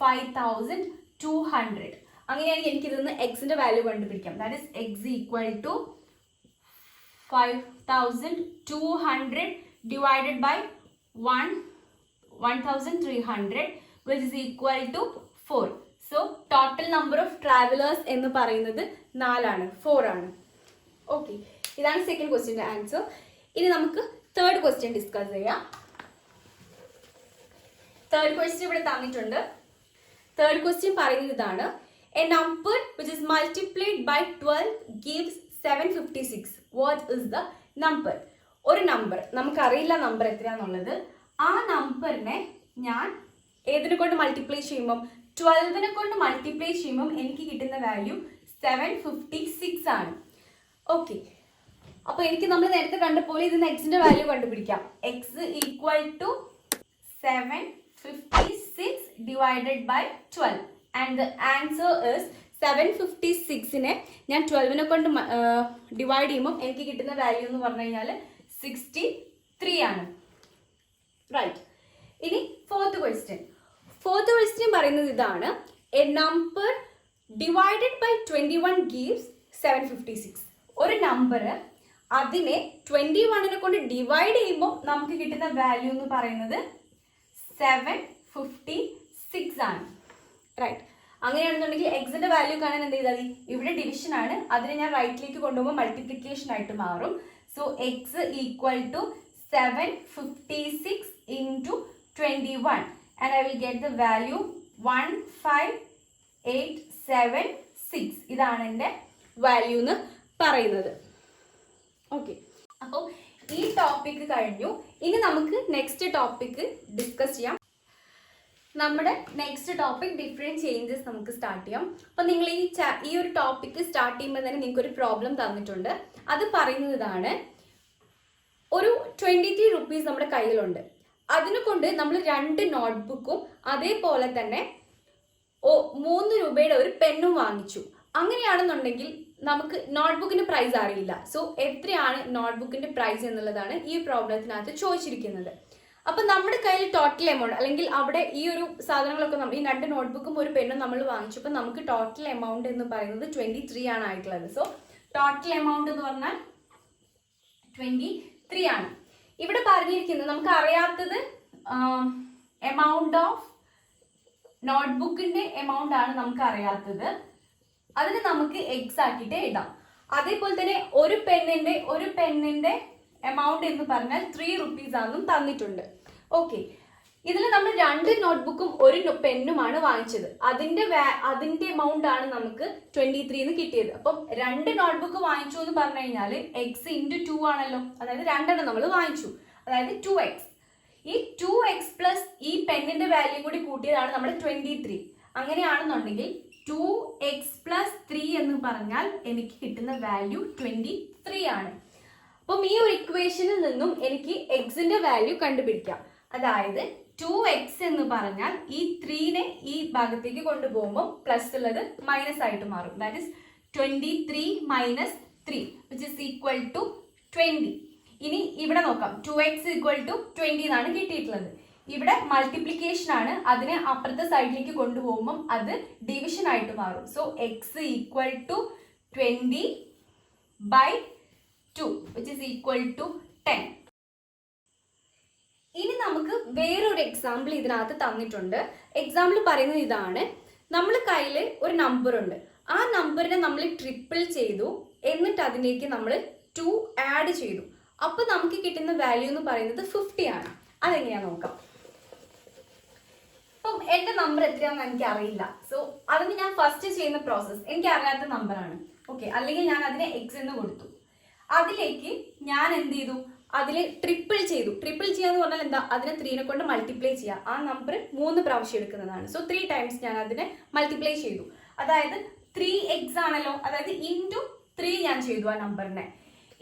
5,200. അങ്ങനെയാണെങ്കിൽ എനിക്ക് ഇതിൽ നിന്ന് എക്സിന്റെ വാല്യൂ കണ്ടുപിടിക്കാം. That is x equal to 5,200 divided by 1,300 which is equal to 4. So total number of travelers എന്ന് പറയുന്നത് 4 ആണ്, 4 ആണ്. ഓക്കെ, ഇതാണ് സെക്കൻഡ് ക്വസ്റ്റ്യൻ്റെ ആൻസർ. ഇനി നമുക്ക് തേർഡ് ക്വസ്റ്റ്യൻ ഡിസ്കസ് ചെയ്യാം. തേർഡ് ക്വസ്റ്റ്യൻ ഇവിടെ തന്നിട്ടുണ്ട്. തേർഡ് ക്വസ്റ്റ്യൻ പറയുന്നത് ഇതാണ്: a number which is multiplied by 12 gives 756. What is the number? ഒരു നമ്പർ, നമുക്കറിയില്ല നമ്പർ എത്രയാണെന്നുള്ളത്. ആ നമ്പറിനെ ഞാൻ ഏതിനെ കൊണ്ട് മൾട്ടിപ്ലൈ ചെയ്യുമ്പം, 12നെ കൊണ്ട് മൾട്ടിപ്ലൈ ചെയ്യുമ്പം എനിക്ക് കിട്ടുന്ന വാല്യൂ 756 ആണ്. ഓക്കെ, അപ്പോൾ എനിക്ക് നമ്മൾ നേരത്തെ കണ്ട പോലെ ഇതിന് എക്സിന്റെ വാല്യൂ കണ്ടുപിടിക്കാം. X equal to 756 divided by 12 and the answer is 756നെ ഞാൻ 12നെ കൊണ്ട് ഡിവൈഡ് ചെയ്യുമ്പോൾ എനിക്ക് കിട്ടുന്ന വാല്യൂ എന്ന് പറഞ്ഞു കഴിഞ്ഞാൽ 63 ആണ്. റൈറ്റ്. ഇനി ഫോർത്ത് ക്വസ്റ്റ്യൻ. ഫോർത്ത് ക്വസ്റ്റ്യൻ പറയുന്നത് ഇതാണ്: a number divided by 21 gives 756. ഒരു നമ്പർ അതിനെ 21നെ കൊണ്ട് ഡിവൈഡ് ചെയ്യുമ്പോൾ നമുക്ക് കിട്ടുന്ന വാല്യൂ എന്ന് പറയുന്നത് 756 ആണ്. റൈറ്റ്. അങ്ങനെയാണെന്നുണ്ടെങ്കിൽ എക്സിന്റെ വാല്യൂ കാണാൻ എന്ത് ചെയ്താൽ മതി? ഇവിടെ ഡിവിഷൻ ആണ്, അതിനെ ഞാൻ റൈറ്റിലേക്ക് കൊണ്ടുപോകുമ്പോൾ മൾട്ടിപ്ലിക്കേഷൻ ആയിട്ട് മാറും. So x equal to 756 into 21 and I will get the value 15,876. ഇതാണ് എൻ്റെ വാല്യൂ എന്ന് പറയുന്നത്. ഓക്കെ, അപ്പോൾ ഈ ടോപ്പിക് കഴിഞ്ഞു. ഇനി നമുക്ക് നെക്സ്റ്റ് ടോപ്പിക് ഡിസ്കസ് ചെയ്യാം. നമ്മുടെ നെക്സ്റ്റ് ടോപ്പിക് ഡിഫറെൻറ്റ് ചേഞ്ചസ് നമുക്ക് സ്റ്റാർട്ട് ചെയ്യാം. അപ്പം നിങ്ങൾ ഈ ഒരു ടോപ്പിക്ക് സ്റ്റാർട്ട് ചെയ്യുമ്പോൾ തന്നെ നിങ്ങൾക്ക് ഒരു പ്രോബ്ലം തന്നിട്ടുണ്ട്. അത് പറയുന്നത് ഇതാണ്: ഒരു 23 റുപ്പീസ് നമ്മുടെ കയ്യിലുണ്ട്. അതിനെ കൊണ്ട് നമ്മൾ 2 നോട്ട്ബുക്കും അതേപോലെ തന്നെ 3 രൂപയുടെ ഒരു പെന്നും വാങ്ങിച്ചു. അങ്ങനെയാണെന്നുണ്ടെങ്കിൽ നമുക്ക് നോട്ട്ബുക്കിന്റെ പ്രൈസ് അറിയില്ല. സോ എത്രയാണ് നോട്ട്ബുക്കിന്റെ പ്രൈസ് എന്നുള്ളതാണ് ഈ പ്രോബ്ലത്തിനകത്ത് ചോദിച്ചിരിക്കുന്നത്. അപ്പം നമ്മുടെ കയ്യിൽ ടോട്ടൽ എമൗണ്ട്, അല്ലെങ്കിൽ അവിടെ ഈ ഒരു സാധനങ്ങളൊക്കെ ഈ 2 നോട്ട്ബുക്കും ഒരു പെന്നും നമ്മൾ വാങ്ങിച്ചു. അപ്പം നമുക്ക് ടോട്ടൽ എമൗണ്ട് എന്ന് പറയുന്നത് 23 ആണ് ആയിട്ടുള്ളത്. സോ ടോട്ടൽ എമൗണ്ട് എന്ന് പറഞ്ഞാൽ 23 ആണ്. ഇവിടെ പറഞ്ഞിരിക്കുന്നത് നമുക്ക് അറിയാത്തത് എമൗണ്ട് ഓഫ് നോട്ട്ബുക്കിന്റെ എമൗണ്ട് ആണ് നമുക്ക് അറിയാത്തത്. അതിന് നമുക്ക് എക്സ് ആക്കിയിട്ട് ഇടാം. അതേപോലെ തന്നെ ഒരു പെന്നിന്റെ എമൗണ്ട് എന്ന് പറഞ്ഞാൽ 3 റുപ്പീസ് ആണെന്നും തന്നിട്ടുണ്ട്. ഓക്കെ, ഇതിൽ നമ്മൾ 2 നോട്ട്ബുക്കും ഒരു പെന്നുമാണ് വാങ്ങിച്ചത്. അതിന്റെ എമൗണ്ട് ആണ് നമുക്ക് 23 എന്ന് കിട്ടിയത്. അപ്പം 2 നോട്ട്ബുക്ക് വാങ്ങിച്ചു എന്ന് പറഞ്ഞു കഴിഞ്ഞാൽ എക്സ് ഇൻറ്റു 2 ആണല്ലോ. അതായത് 2 നമ്മൾ വാങ്ങിച്ചു, അതായത് 2x. ഈ 2x പ്ലസ് ഈ പെന്നിന്റെ വാല്യൂ കൂടി കൂട്ടിയതാണ് നമ്മുടെ 23. അങ്ങനെയാണെന്നുണ്ടെങ്കിൽ 2x plus 3 എന്ന് പറഞ്ഞാൽ എനിക്ക് കിട്ടുന്ന വാല്യൂ 23 ആണ്. അപ്പം ഈ ഒരു ഇക്വേഷനിൽ നിന്നും എനിക്ക് എക്സിന്റെ വാല്യൂ കണ്ടുപിടിക്കാം. അതായത് 2x എന്ന് പറഞ്ഞാൽ ഈ 3നെ ഈ ഭാഗത്തേക്ക് കൊണ്ടുപോകുമ്പോൾ പ്ലസ് ഉള്ളത് മൈനസ് ആയിട്ട് മാറും. That is 23 minus 3 which is equal to 20. ഇനി ഇവിടെ നോക്കാം, 2x equal to 20 എന്നാണ് കിട്ടിയിട്ടുള്ളത്. ഇവിടെ മൾട്ടിപ്ലിക്കേഷൻ ആണ്, അതിനെ അപ്പുറത്തെ സൈഡിലേക്ക് കൊണ്ടുപോകുമ്പം അത് ഡിവിഷൻ ആയിട്ട് മാറും. So x equal to 20/2 which is equal to 10. ഇനി നമുക്ക് വേറൊരു എക്സാമ്പിൾ ഇതിനകത്ത് തന്നിട്ടുണ്ട്. എക്സാമ്പിൾ പറയുന്നത് ഇതാണ്. നമ്മൾ കയ്യിൽ ഒരു നമ്പർ ഉണ്ട്, ആ നമ്പറിനെ നമ്മൾ ട്രിപ്പിൾ ചെയ്തു, എന്നിട്ട് അതിലേക്ക് നമ്മൾ 2 ആഡ് ചെയ്തു. അപ്പോൾ നമുക്ക് കിട്ടുന്ന വാല്യൂ എന്ന് പറയുന്നത് 50 ആണ്. അതെങ്ങനെയാണെന്ന് നോക്കാം. അപ്പം എൻ്റെ നമ്പർ എത്രയാണെന്ന് എനിക്ക് അറിയില്ല. സോ അതിന് ഞാൻ ഫസ്റ്റ് ചെയ്യുന്ന പ്രോസസ്സ്, എനിക്ക് അറിയാത്ത നമ്പറാണ്, ഓക്കെ, അല്ലെങ്കിൽ ഞാൻ അതിനെ എക്സ് എന്ന് കൊടുത്തു. അതിലേക്ക് ഞാൻ എന്ത് ചെയ്തു, അതിൽ ട്രിപ്പിൾ ചെയ്തു. ട്രിപ്പിൾ ചെയ്യാന്ന് പറഞ്ഞാൽ എന്താ, അതിനെ 3നെ കൊണ്ട് മൾട്ടിപ്ലൈ ചെയ്യുക. ആ നമ്പർ 3 പ്രാവശ്യം എടുക്കുന്നതാണ്. സോ 3 ടൈംസ് ഞാൻ അതിനെ മൾട്ടിപ്ലൈ ചെയ്തു. അതായത് 3x ആണല്ലോ, അതായത് ഇൻറ്റു 3 ഞാൻ ചെയ്തു ആ നമ്പറിനെ.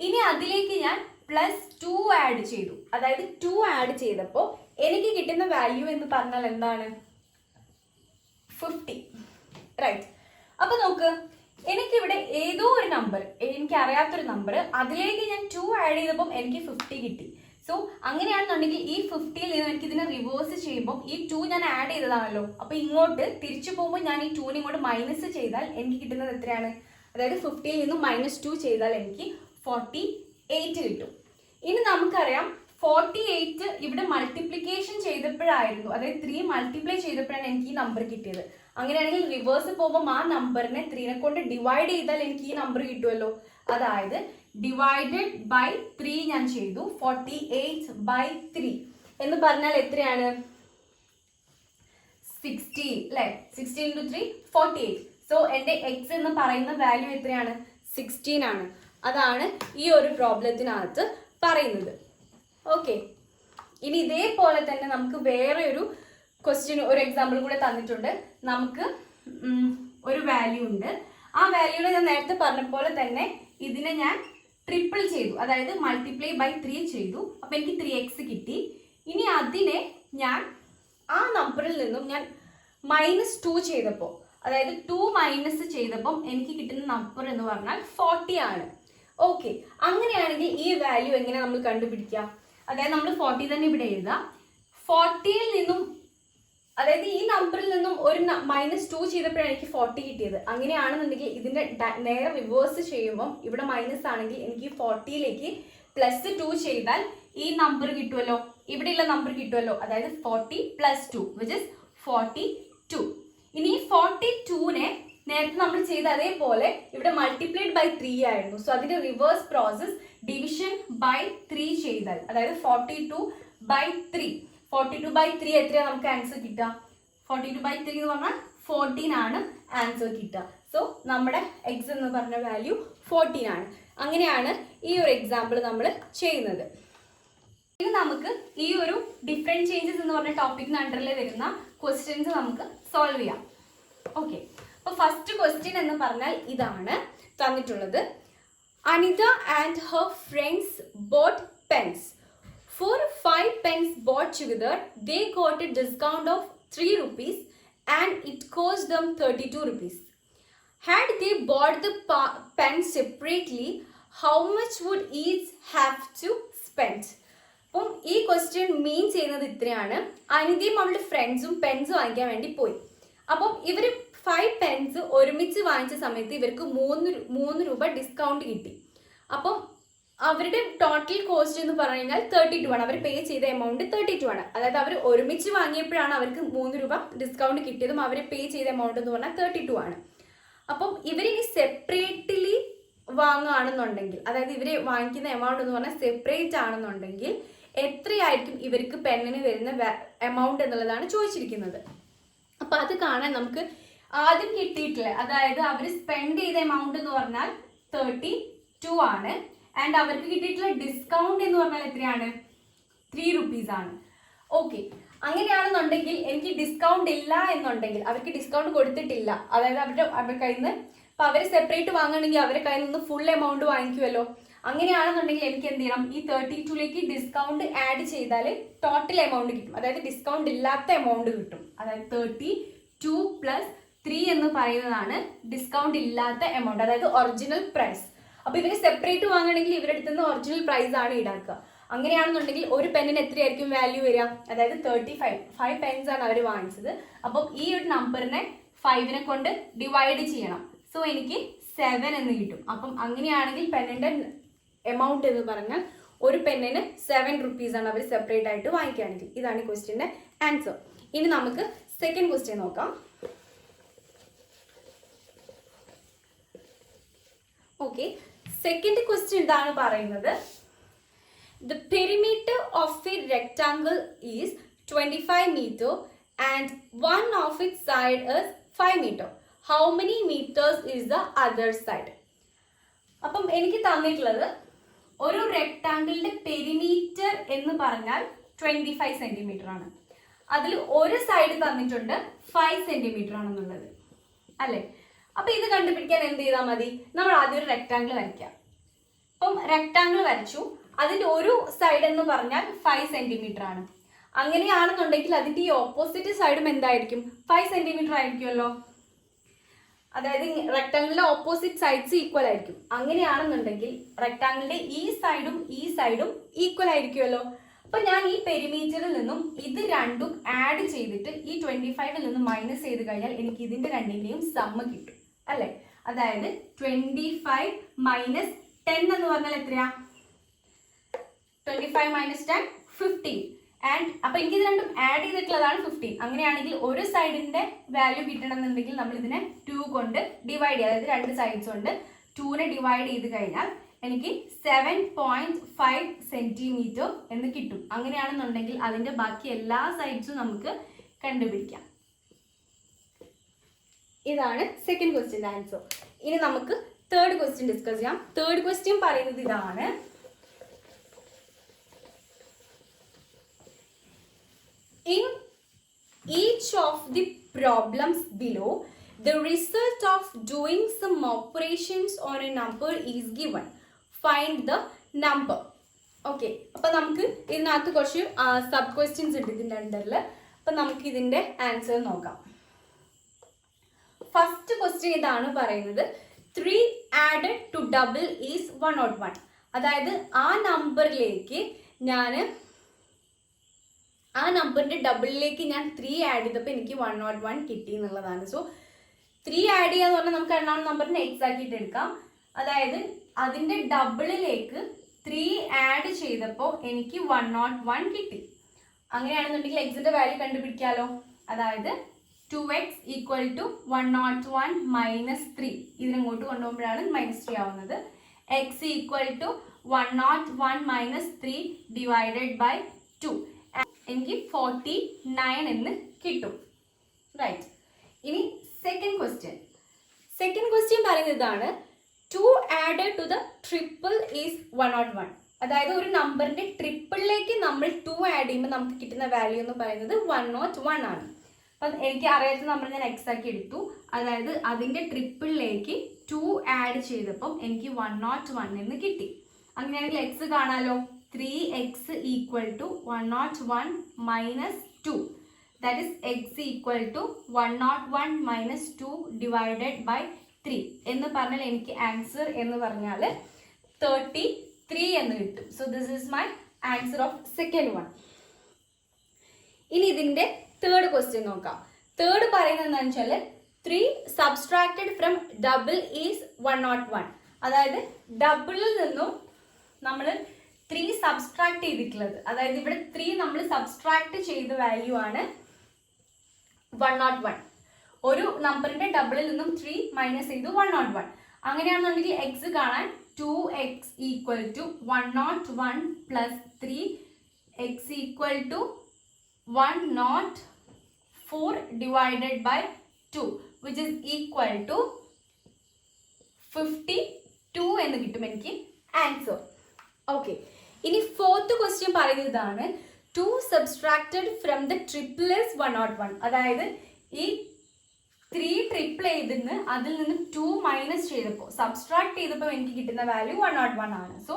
ഇനി അതിലേക്ക് ഞാൻ +2 ആഡ് ചെയ്തു. അതായത് 2 ആഡ് ചെയ്തപ്പോൾ എനിക്ക് കിട്ടുന്ന വാല്യൂ എന്ന് പറഞ്ഞാൽ എന്താണ്, 50, റൈറ്റ്. അപ്പൊ നോക്ക്, എനിക്കിവിടെ ഏതോ ഒരു നമ്പർ, എനിക്ക് അറിയാത്തൊരു നമ്പർ, അതിലേക്ക് ഞാൻ 2 ആഡ് ചെയ്തപ്പോൾ എനിക്ക് 50 കിട്ടി. സോ അങ്ങനെയാണെന്നുണ്ടെങ്കിൽ ഈ 50യിൽ നിന്ന് എനിക്ക് ഇതിനെ റിവേഴ്സ് ചെയ്യുമ്പോൾ ഈ 2 ഞാൻ ആഡ് ചെയ്തതാണല്ലോ, അപ്പൊ ഇങ്ങോട്ട് തിരിച്ചു പോകുമ്പോൾ ഞാൻ ഈ 2നെ ഇങ്ങോട്ട് മൈനസ് ചെയ്താൽ എനിക്ക് കിട്ടുന്നത് എത്രയാണ്, അതായത് 50യിൽ നിന്നും -2 ചെയ്താൽ എനിക്ക് 48 കിട്ടും. ഇനി നമുക്കറിയാം 48 ഇവിടെ മൾട്ടിപ്ലിക്കേഷൻ ചെയ്തപ്പോഴായിരുന്നു, അതായത് 3 മൾട്ടിപ്ലൈ ചെയ്തപ്പോഴാണ് എനിക്ക് ഈ നമ്പർ കിട്ടിയത്. അങ്ങനെയാണെങ്കിൽ റിവേഴ്സ് പോകുമ്പോൾ ആ നമ്പറിനെ 3നെ കൊണ്ട് ഡിവൈഡ് ചെയ്താൽ എനിക്ക് ഈ നമ്പർ കിട്ടുമല്ലോ. അതായത് ഡിവൈഡഡ് ബൈ 3 ഞാൻ ചെയ്തു, 48/3 എന്ന് പറഞ്ഞാൽ എത്രയാണ്, 16 അല്ലേ. 16 × 3 48. സോ എൻ്റെ എക്സ് എന്ന് പറയുന്ന വാല്യൂ എത്രയാണ്, 16 ആണ്. അതാണ് ഈ ഒരു പ്രോബ്ലത്തിനകത്ത് പറയുന്നത്. ഓക്കെ, ഇനി ഇതേപോലെ തന്നെ നമുക്ക് വേറെ ഒരു ക്വസ്റ്റ്യൻ, ഒരു എക്സാമ്പിൾ കൂടെ തന്നിട്ടുണ്ട്. നമുക്ക് ഒരു വാല്യൂ ഉണ്ട്, ആ വാല്യൂനെ ഞാൻ നേരത്തെ പറഞ്ഞ പോലെ തന്നെ ഇതിനെ ഞാൻ ട്രിപ്പിൾ ചെയ്തു, അതായത് മൾട്ടിപ്ലൈ ബൈ 3 ചെയ്തു. അപ്പം എനിക്ക് 3x കിട്ടി. ഇനി അതിനെ ഞാൻ ആ നമ്പറിൽ നിന്നും ഞാൻ -2 ചെയ്തപ്പോൾ, അതായത് 2 മൈനസ് ചെയ്തപ്പം എനിക്ക് കിട്ടുന്ന നമ്പർ എന്ന് പറഞ്ഞാൽ 40 ആണ്. ഓക്കെ, അങ്ങനെയാണെങ്കിൽ ഈ വാല്യൂ എങ്ങനെ നമ്മൾ കണ്ടുപിടിക്കാം, അതായത് നമ്മൾ 40 തന്നെ ഇവിടെ എഴുതാം. 40യിൽ നിന്നും, അതായത് ഈ നമ്പറിൽ നിന്നും ഒരു -2 ചെയ്തപ്പോഴാണ് എനിക്ക് 40 കിട്ടിയത്. അങ്ങനെയാണെന്നുണ്ടെങ്കിൽ ഇതിന്റെ നേരെ റിവേഴ്സ് ചെയ്യുമ്പോൾ ഇവിടെ മൈനസ് ആണെങ്കിൽ എനിക്ക് 40യിലേക്ക് +2 ചെയ്താൽ ഈ നമ്പർ കിട്ടുമല്ലോ, ഇവിടെയുള്ള നമ്പർ കിട്ടുമല്ലോ, അതായത് 40 + 2 വിച്ച് ഇസ് 42. ഇനി ഈ 42നെ നേരത്തെ നമ്മൾ ചെയ്ത അതേപോലെ ഇവിടെ മൾട്ടിപ്ലൈഡ് ബൈ 3 ആയിരുന്നു. സോ അതിന്റെ റിവേഴ്സ് പ്രോസസ് ഡിവിഷൻ ബൈ 3 ചെയ്താൽ, അതായത് 42/3. 42/3 എത്രയാണ് നമുക്ക് ആൻസർ കിട്ടുക, 42/3 എന്ന് പറഞ്ഞാൽ 14 ആണ് ആൻസർ കിട്ടുക. സോ നമ്മുടെ എക്സ് എന്ന് പറഞ്ഞ വാല്യൂ 14 ആണ്. അങ്ങനെയാണ് ഈ ഒരു എക്സാമ്പിൾ നമ്മൾ ചെയ്യുന്നത്. ഇനി നമുക്ക് ഈ ഒരു ഡിഫറെന്റ് ചേഞ്ചസ് എന്ന് പറഞ്ഞ ടോപ്പിക്കിന് അണ്ടറിൽ വരുന്ന ക്വസ്റ്റ്യൻസ് നമുക്ക് സോൾവ് ചെയ്യാം. ഓക്കെ, അപ്പോൾ ഫസ്റ്റ് ക്വസ്റ്റ്യൻ എന്ന് പറഞ്ഞാൽ ഇതാണ് തന്നിട്ടുള്ളത്. Anita and her friends bought pens. For 5 pens bought together, they got a discount of 3 rupees and it cost them 32 rupees. Had they bought the pens separately, how much would each have to spend? അപ്പം ഈ question മീൻ ചെയ്യുന്നത് ഇത്രയാണ്. അനിതയും അവളുടെ ഫ്രണ്ട്സും Pence വാങ്ങിക്കാൻ വേണ്ടി പോയി. അപ്പം ഇവർ 5 പെൻസ് ഒരുമിച്ച് വാങ്ങിച്ച സമയത്ത് ഇവർക്ക് 3 രൂപ ഡിസ്കൗണ്ട് കിട്ടി. അപ്പം അവരുടെ ടോട്ടൽ കോസ്റ്റ് എന്ന് പറഞ്ഞു കഴിഞ്ഞാൽ 32 ആണ്. അവർ പേ ചെയ്ത എമൗണ്ട് 32 ആണ്. അതായത് അവർ ഒരുമിച്ച് വാങ്ങിയപ്പോഴാണ് അവർക്ക് 3 രൂപ ഡിസ്കൗണ്ട് കിട്ടിയതും അവർ പേ ചെയ്ത എമൗണ്ട് എന്ന് പറഞ്ഞാൽ 32 ആണ്. അപ്പം ഇവരിനി സെപ്പറേറ്റ്ലി വാങ്ങുകയാണെന്നുണ്ടെങ്കിൽ, അതായത് ഇവർ വാങ്ങിക്കുന്ന എമൗണ്ട് എന്ന് പറഞ്ഞാൽ സെപ്പറേറ്റ് ആണെന്നുണ്ടെങ്കിൽ എത്രയായിരിക്കും ഇവർക്ക് പെന്നിന് വരുന്ന എമൗണ്ട് എന്നുള്ളതാണ് ചോദിച്ചിരിക്കുന്നത്. അപ്പം അത് കാണാൻ നമുക്ക് ആദ്യം കിട്ടിയിട്ടില്ല, അതായത് അവർ സ്പെൻഡ് ചെയ്ത എമൗണ്ട് എന്ന് പറഞ്ഞാൽ 32 ആണ്. ആൻഡ് അവർക്ക് കിട്ടിയിട്ടുള്ള ഡിസ്കൗണ്ട് എന്ന് പറഞ്ഞാൽ എത്രയാണ്, 3 rupees ആണ്. ഓക്കെ, അങ്ങനെയാണെന്നുണ്ടെങ്കിൽ എനിക്ക് ഡിസ്കൗണ്ട് ഇല്ല എന്നുണ്ടെങ്കിൽ, അവർക്ക് ഡിസ്കൗണ്ട് കൊടുത്തിട്ടില്ല, അതായത് അവരുടെ കയ്യിൽ നിന്ന്, അപ്പോൾ അവർ സെപ്പറേറ്റ് വാങ്ങുകയാണെങ്കിൽ അവരുടെ കയ്യിൽ നിന്ന് ഫുൾ എമൗണ്ട് വാങ്ങിക്കുമല്ലോ. അങ്ങനെയാണെന്നുണ്ടെങ്കിൽ എനിക്ക് എന്ത് ചെയ്യണം, ഈ 32ലേക്ക് ഡിസ്കൗണ്ട് ആഡ് ചെയ്താൽ ടോട്ടൽ എമൗണ്ട് കിട്ടും, അതായത് ഡിസ്കൗണ്ട് ഇല്ലാത്ത എമൗണ്ട് കിട്ടും. അതായത് 32 + 3 എന്ന് പറയുന്നതാണ് ഡിസ്കൗണ്ട് ഇല്ലാത്ത എമൗണ്ട്, അതായത് ഒറിജിനൽ പ്രൈസ്. അപ്പോൾ ഇവര് സെപ്പറേറ്റ് വാങ്ങണമെങ്കിൽ ഇവരുടെ അടുത്ത് നിന്ന് ഒറിജിനൽ പ്രൈസ് ആണ് ഈടാക്കുക. അങ്ങനെയാണെന്നുണ്ടെങ്കിൽ ഒരു പെന്നിന് എത്രയായിരിക്കും വാല്യൂ വരിക? അതായത് 5 പെൻസ് ആണ് അവർ വാങ്ങിച്ചത്. അപ്പം ഈ ഒരു നമ്പറിനെ 5നെ കൊണ്ട് ഡിവൈഡ് ചെയ്യണം. സോ എനിക്ക് 7 എന്ന് കിട്ടും. അപ്പം അങ്ങനെയാണെങ്കിൽ പെന്നിന്റെ എമൗണ്ട് എന്ന് പറഞ്ഞാൽ ഒരു പെന്നിന് 7 റുപ്പീസ് ആണ് അവർ സെപ്പറേറ്റ് ആയിട്ട് വാങ്ങിക്കുകയാണെങ്കിൽ. ഇതാണ് ഈ ക്വസ്റ്റ്യന്റെ ആൻസർ. ഇനി നമുക്ക് സെക്കൻഡ് ക്വസ്റ്റ്യൻ നോക്കാം. ഓക്കെ, സെക്കൻഡ് ക്വസ്റ്റ്യൻ ഇതാണ് പറയുന്നത്. The perimeter of a rectangle is 25 meter and one of its side is 5 meter. How many meters is the other side? അപ്പം എനിക്ക് തന്നിട്ടുള്ളത് ഒരു റെക്ടാങ്കിളിന്റെ പെരിമീറ്റർ എന്ന് പറഞ്ഞാൽ 25 സെന്റിമീറ്റർ ആണ്. അതിൽ ഒരു സൈഡ് തന്നിട്ടുണ്ട് 5 സെന്റിമീറ്റർ ആണെന്നുള്ളത് അല്ലേ. അപ്പൊ ഇത് കണ്ടുപിടിക്കാൻ എന്ത് ചെയ്താൽ മതി? നമ്മൾ ആദ്യം ഒരു റെക്ടാങ്കിൾ വരയ്ക്കാം. അപ്പം റെക്ടാങ്കിൾ വരച്ചു, അതിന്റെ ഒരു സൈഡ് എന്ന് പറഞ്ഞാൽ 5 സെന്റിമീറ്റർ ആണ്. അങ്ങനെയാണെന്നുണ്ടെങ്കിൽ അതിന്റെ ഈ ഓപ്പോസിറ്റ് സൈഡും എന്തായിരിക്കും? 5 സെന്റിമീറ്റർ ആയിരിക്കുമല്ലോ. അതായത് റെക്ടാങ്കിളിന്റെ ഓപ്പോസിറ്റ് സൈഡ്സ് ഈക്വൽ ആയിരിക്കും. അങ്ങനെയാണെന്നുണ്ടെങ്കിൽ റെക്ടാങ്കിളിന്റെ ഈ സൈഡും ഈക്വൽ ആയിരിക്കുമല്ലോ. അപ്പൊ ഞാൻ ഈ പെരിമീറ്ററിൽ നിന്നും ഇത് രണ്ടും ആഡ് ചെയ്തിട്ട് ഈ 25ൽ നിന്നും മൈനസ് ചെയ്ത് കഴിഞ്ഞാൽ എനിക്ക് ഇതിന്റെ രണ്ടിന്റെയും സമ്മ് കിട്ടും അല്ലെ. അതായത് 25 മൈനസ് 10 എന്ന് പറഞ്ഞാൽ എത്രയാ? 25 മൈനസ് 10 15. ആൻഡ് അപ്പൊ എനിക്ക് ഇത് രണ്ടും ആഡ് ചെയ്തിട്ടുള്ളതാണ് 15. അങ്ങനെയാണെങ്കിൽ ഒരു സൈഡിന്റെ വാല്യൂ കിട്ടണമെന്നുണ്ടെങ്കിൽ നമ്മൾ ഇതിനെ 2 കൊണ്ട് ഡിവൈഡ് ചെയ്യുക. അതായത് രണ്ട് സൈഡ്സ് കൊണ്ട് 2നെ ഡിവൈഡ് ചെയ്ത് കഴിഞ്ഞാൽ എനിക്ക് 7.5 സെന്റിമീറ്റർ എന്ന് കിട്ടും. അങ്ങനെയാണെന്നുണ്ടെങ്കിൽ അതിന്റെ ബാക്കി എല്ലാ സൈഡ്സും നമുക്ക് കണ്ടുപിടിക്കാം. ഇതാണ് സെക്കൻഡ് ക്വസ്റ്റ്യൻ ആൻസർ. ഇനി നമുക്ക് തേർഡ് ക്വസ്റ്റ്യൻ ഡിസ്കസ് ചെയ്യാം. തേർഡ് ക്വസ്റ്റ്യൻ പറയുന്നത് ഇതാണ്. In each of the problems below, the result of doing some operations on a number is given. Find the number. Okay, അപ്പോൾ നമുക്ക് ഇതിനകത്ത് കുറച്ച് സബ് ക്വസ്റ്റ്യൻസ് ഉണ്ട് ഇതിൻ്റെ അണ്ടറിൽ. അപ്പം നമുക്ക് ഇതിൻ്റെ ആൻസർ നോക്കാം. ഫസ്റ്റ് ക്വസ്റ്റ്യൻ ഇതാണ് പറയുന്നത്. 3 added to double is 101. അതായത് ആ നമ്പറിലേക്ക് ആ നമ്പറിന്റെ ഡബിളിലേക്ക് ഞാൻ 3 ആഡ് ചെയ്തപ്പോൾ എനിക്ക് 101 കിട്ടി എന്നുള്ളതാണ്. സോ 3 ആഡ് ചെയ്യാന്ന് പറഞ്ഞാൽ നമുക്ക് രണ്ടാം നമ്പറിനെ എക്സ് ആക്കിയിട്ട് എടുക്കാം. അതായത് അതിന്റെ ഡബിളിലേക്ക് 3 ആഡ് ചെയ്തപ്പോൾ എനിക്ക് 101 കിട്ടി. അങ്ങനെയാണെന്നുണ്ടെങ്കിൽ എക്സിന്റെ വാല്യൂ കണ്ടുപിടിക്കാലോ. അതായത് 2x ഈക്വൽ ടു 101 മൈനസ് 3. ഇതിനങ്ങോട്ട് കൊണ്ടുപോകുമ്പോഴാണ് -3 ആവുന്നത്. X equal to 101 minus 3 divided by 2. എനിക്ക് 49 എന്ന് കിട്ടും. റൈറ്റ്. ഇനി സെക്കൻഡ് ക്വസ്റ്റ്യൻ പറയുന്നത് ഇതാണ്. 2 added to the triple is 101. അതായത് ഒരു നമ്പറിന്റെ ട്രിപ്പിളിലേക്ക് നമ്മൾ 2 ആഡ് ചെയ്യുമ്പോൾ നമുക്ക് കിട്ടുന്ന വാല്യൂ എന്ന് പറയുന്നത് 101 ആണ്. അപ്പം എനിക്ക് അറിയാത്ത നമ്പർ ഞാൻ എക്സ് ആക്കി എടുത്തു. അതായത് അതിന്റെ ട്രിപ്പിളിലേക്ക് 2 ആഡ് ചെയ്തപ്പം എനിക്ക് 101 എന്ന് കിട്ടി. അങ്ങനെയാണെങ്കിൽ എക്സ് കാണാലോ. 3x equal to 101 minus 2. That is x equal to 101 minus 2 divided by 3. എന്ന് പറഞ്ഞാൽ എനിക്ക് ആൻസർ എന്ന് പറഞ്ഞാൽ 33 എന്ന് കിട്ടും. So this is my answer of second one. ഇനി ഇതിന്റെ തേർഡ് ക്വസ്റ്റ്യൻ നോക്കാം. തേർഡ് പറയുന്നത് എന്താണെന്ന് വെച്ചാൽ 3 subtracted from double is 101. അതായത് ഡബിളിൽ നിന്നും നമ്മൾ 3 സബ്സ്ട്രാക്ട് ചെയ്തിട്ടുള്ളത്. അതായത് ഇവിടെ 3 നമ്മൾ സബ്സ്ട്രാക്ട് ചെയ്ത വാല്യൂ ആണ് 101. ഒരു നമ്പറിന്റെ ഡബിളിൽ നിന്നും 3 മൈനസ് ചെയ്തു 101. അങ്ങനെയാണെന്നുണ്ടെങ്കിൽ എക്സ് കാണാൻ 2x equal to 101 plus 3 x equal to 104 divided by 2 which is equal to 52 എന്ന് കിട്ടും എനിക്ക് ആൻസർ. ഓക്കെ, ഇനി ഫോർത്ത് ക്വസ്റ്റ്യൻ പറയുന്നതാണ്. 2 subtracted from the triple is 101. അതായത് ഈ 3 ട്രിപ്പിൾ ചെയ്തിരുന്ന് അതിൽ നിന്ന് 2 മൈനസ് ചെയ്തപ്പോൾ സബ്സ്ട്രാക്ട് ചെയ്തപ്പോൾ എനിക്ക് കിട്ടുന്ന വാല്യൂ 101 ആണ്. സോ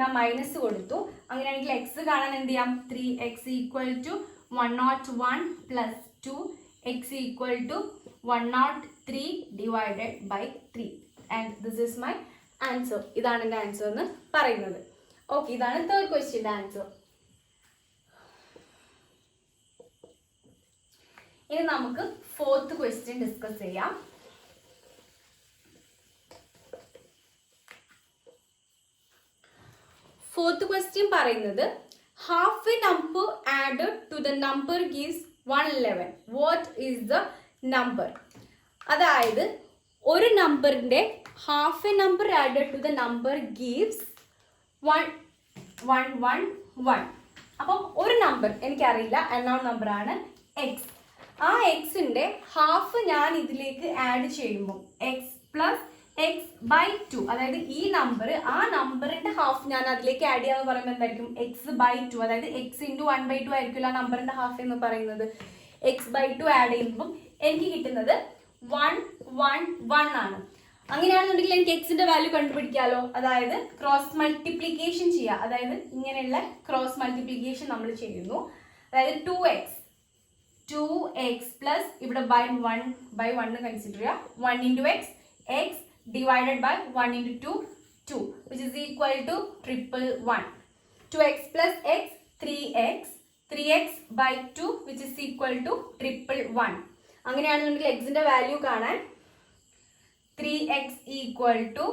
ഞാൻ മൈനസ് കൊടുത്തു. അങ്ങനെയാണെങ്കിൽ എക്സ് കാണാൻ എന്ത് ചെയ്യാം? 3x equal to 101 plus 2 x equal to 103 divided by 3. And this is my answer. ഇതാണ് എൻ്റെ ആൻസർ എന്ന് പറയുന്നത്. ഓക്കെ, ഇതാണ് തേർഡ് ക്വസ്റ്റ്യൻ്റെ ആൻസർ. ഇനി നമുക്ക് ഫോർത്ത് ക്വസ്റ്റ്യൻ ഡിസ്കസ് ചെയ്യാം. ഫോർത്ത് ക്വസ്റ്റ്യൻ പറയുന്നത് half a number added to the number gives 111. What is the number? അതായത് ഒരു നമ്പറിന്റെ half a number added to the number gives 111. അപ്പം ഒരു നമ്പർ എനിക്കറിയില്ല, അൺനോൺ നമ്പർ ആണ് എക്സ്. ആ എക്സിന്റെ ഹാഫ് ഞാൻ ഇതിലേക്ക് ആഡ് ചെയ്യുമ്പോൾ എക്സ് പ്ലസ് എക്സ് ബൈ 2, അതായത് ഈ നമ്പർ ആ നമ്പറിന്റെ ഹാഫ് ഞാൻ അതിലേക്ക് ആഡ് ചെയ്യാന്ന് പറയുമ്പോൾ എന്തായിരിക്കും എക്സ് ബൈ 2, അതായത് എക്സ് ഇൻറ്റു 1/2 ആയിരിക്കും ആ നമ്പറിന്റെ ഹാഫ് എന്ന് പറയുന്നത്. എക്സ് ബൈ 2 ആഡ് ചെയ്യുമ്പോൾ എനിക്ക് കിട്ടുന്നത് 111 ആണ്. അങ്ങനെയാണെന്നുണ്ടെങ്കിൽ എനിക്ക് എക്സിന്റെ വാല്യൂ കണ്ടുപിടിക്കാമല്ലോ. അതായത് ക്രോസ് മൾട്ടിപ്ലിക്കേഷൻ ചെയ്യുക, അതായത് ഇങ്ങനെയുള്ള ക്രോസ് മൾട്ടിപ്ലിക്കേഷൻ നമ്മൾ ചെയ്യുന്നു. അതായത് 2x പ്ലസ് ഇവിടെ ബൈ 1 കൺസിഡർ ചെയ്യുക. 1 into X, X divided by 1 into 2, which is equal to 111. 2x plus x, 3x by 2, which is equal to 111. അങ്ങനെയാണെന്നുണ്ടെങ്കിൽ എക്സിന്റെ വാല്യൂ കാണാൻ 3x equal to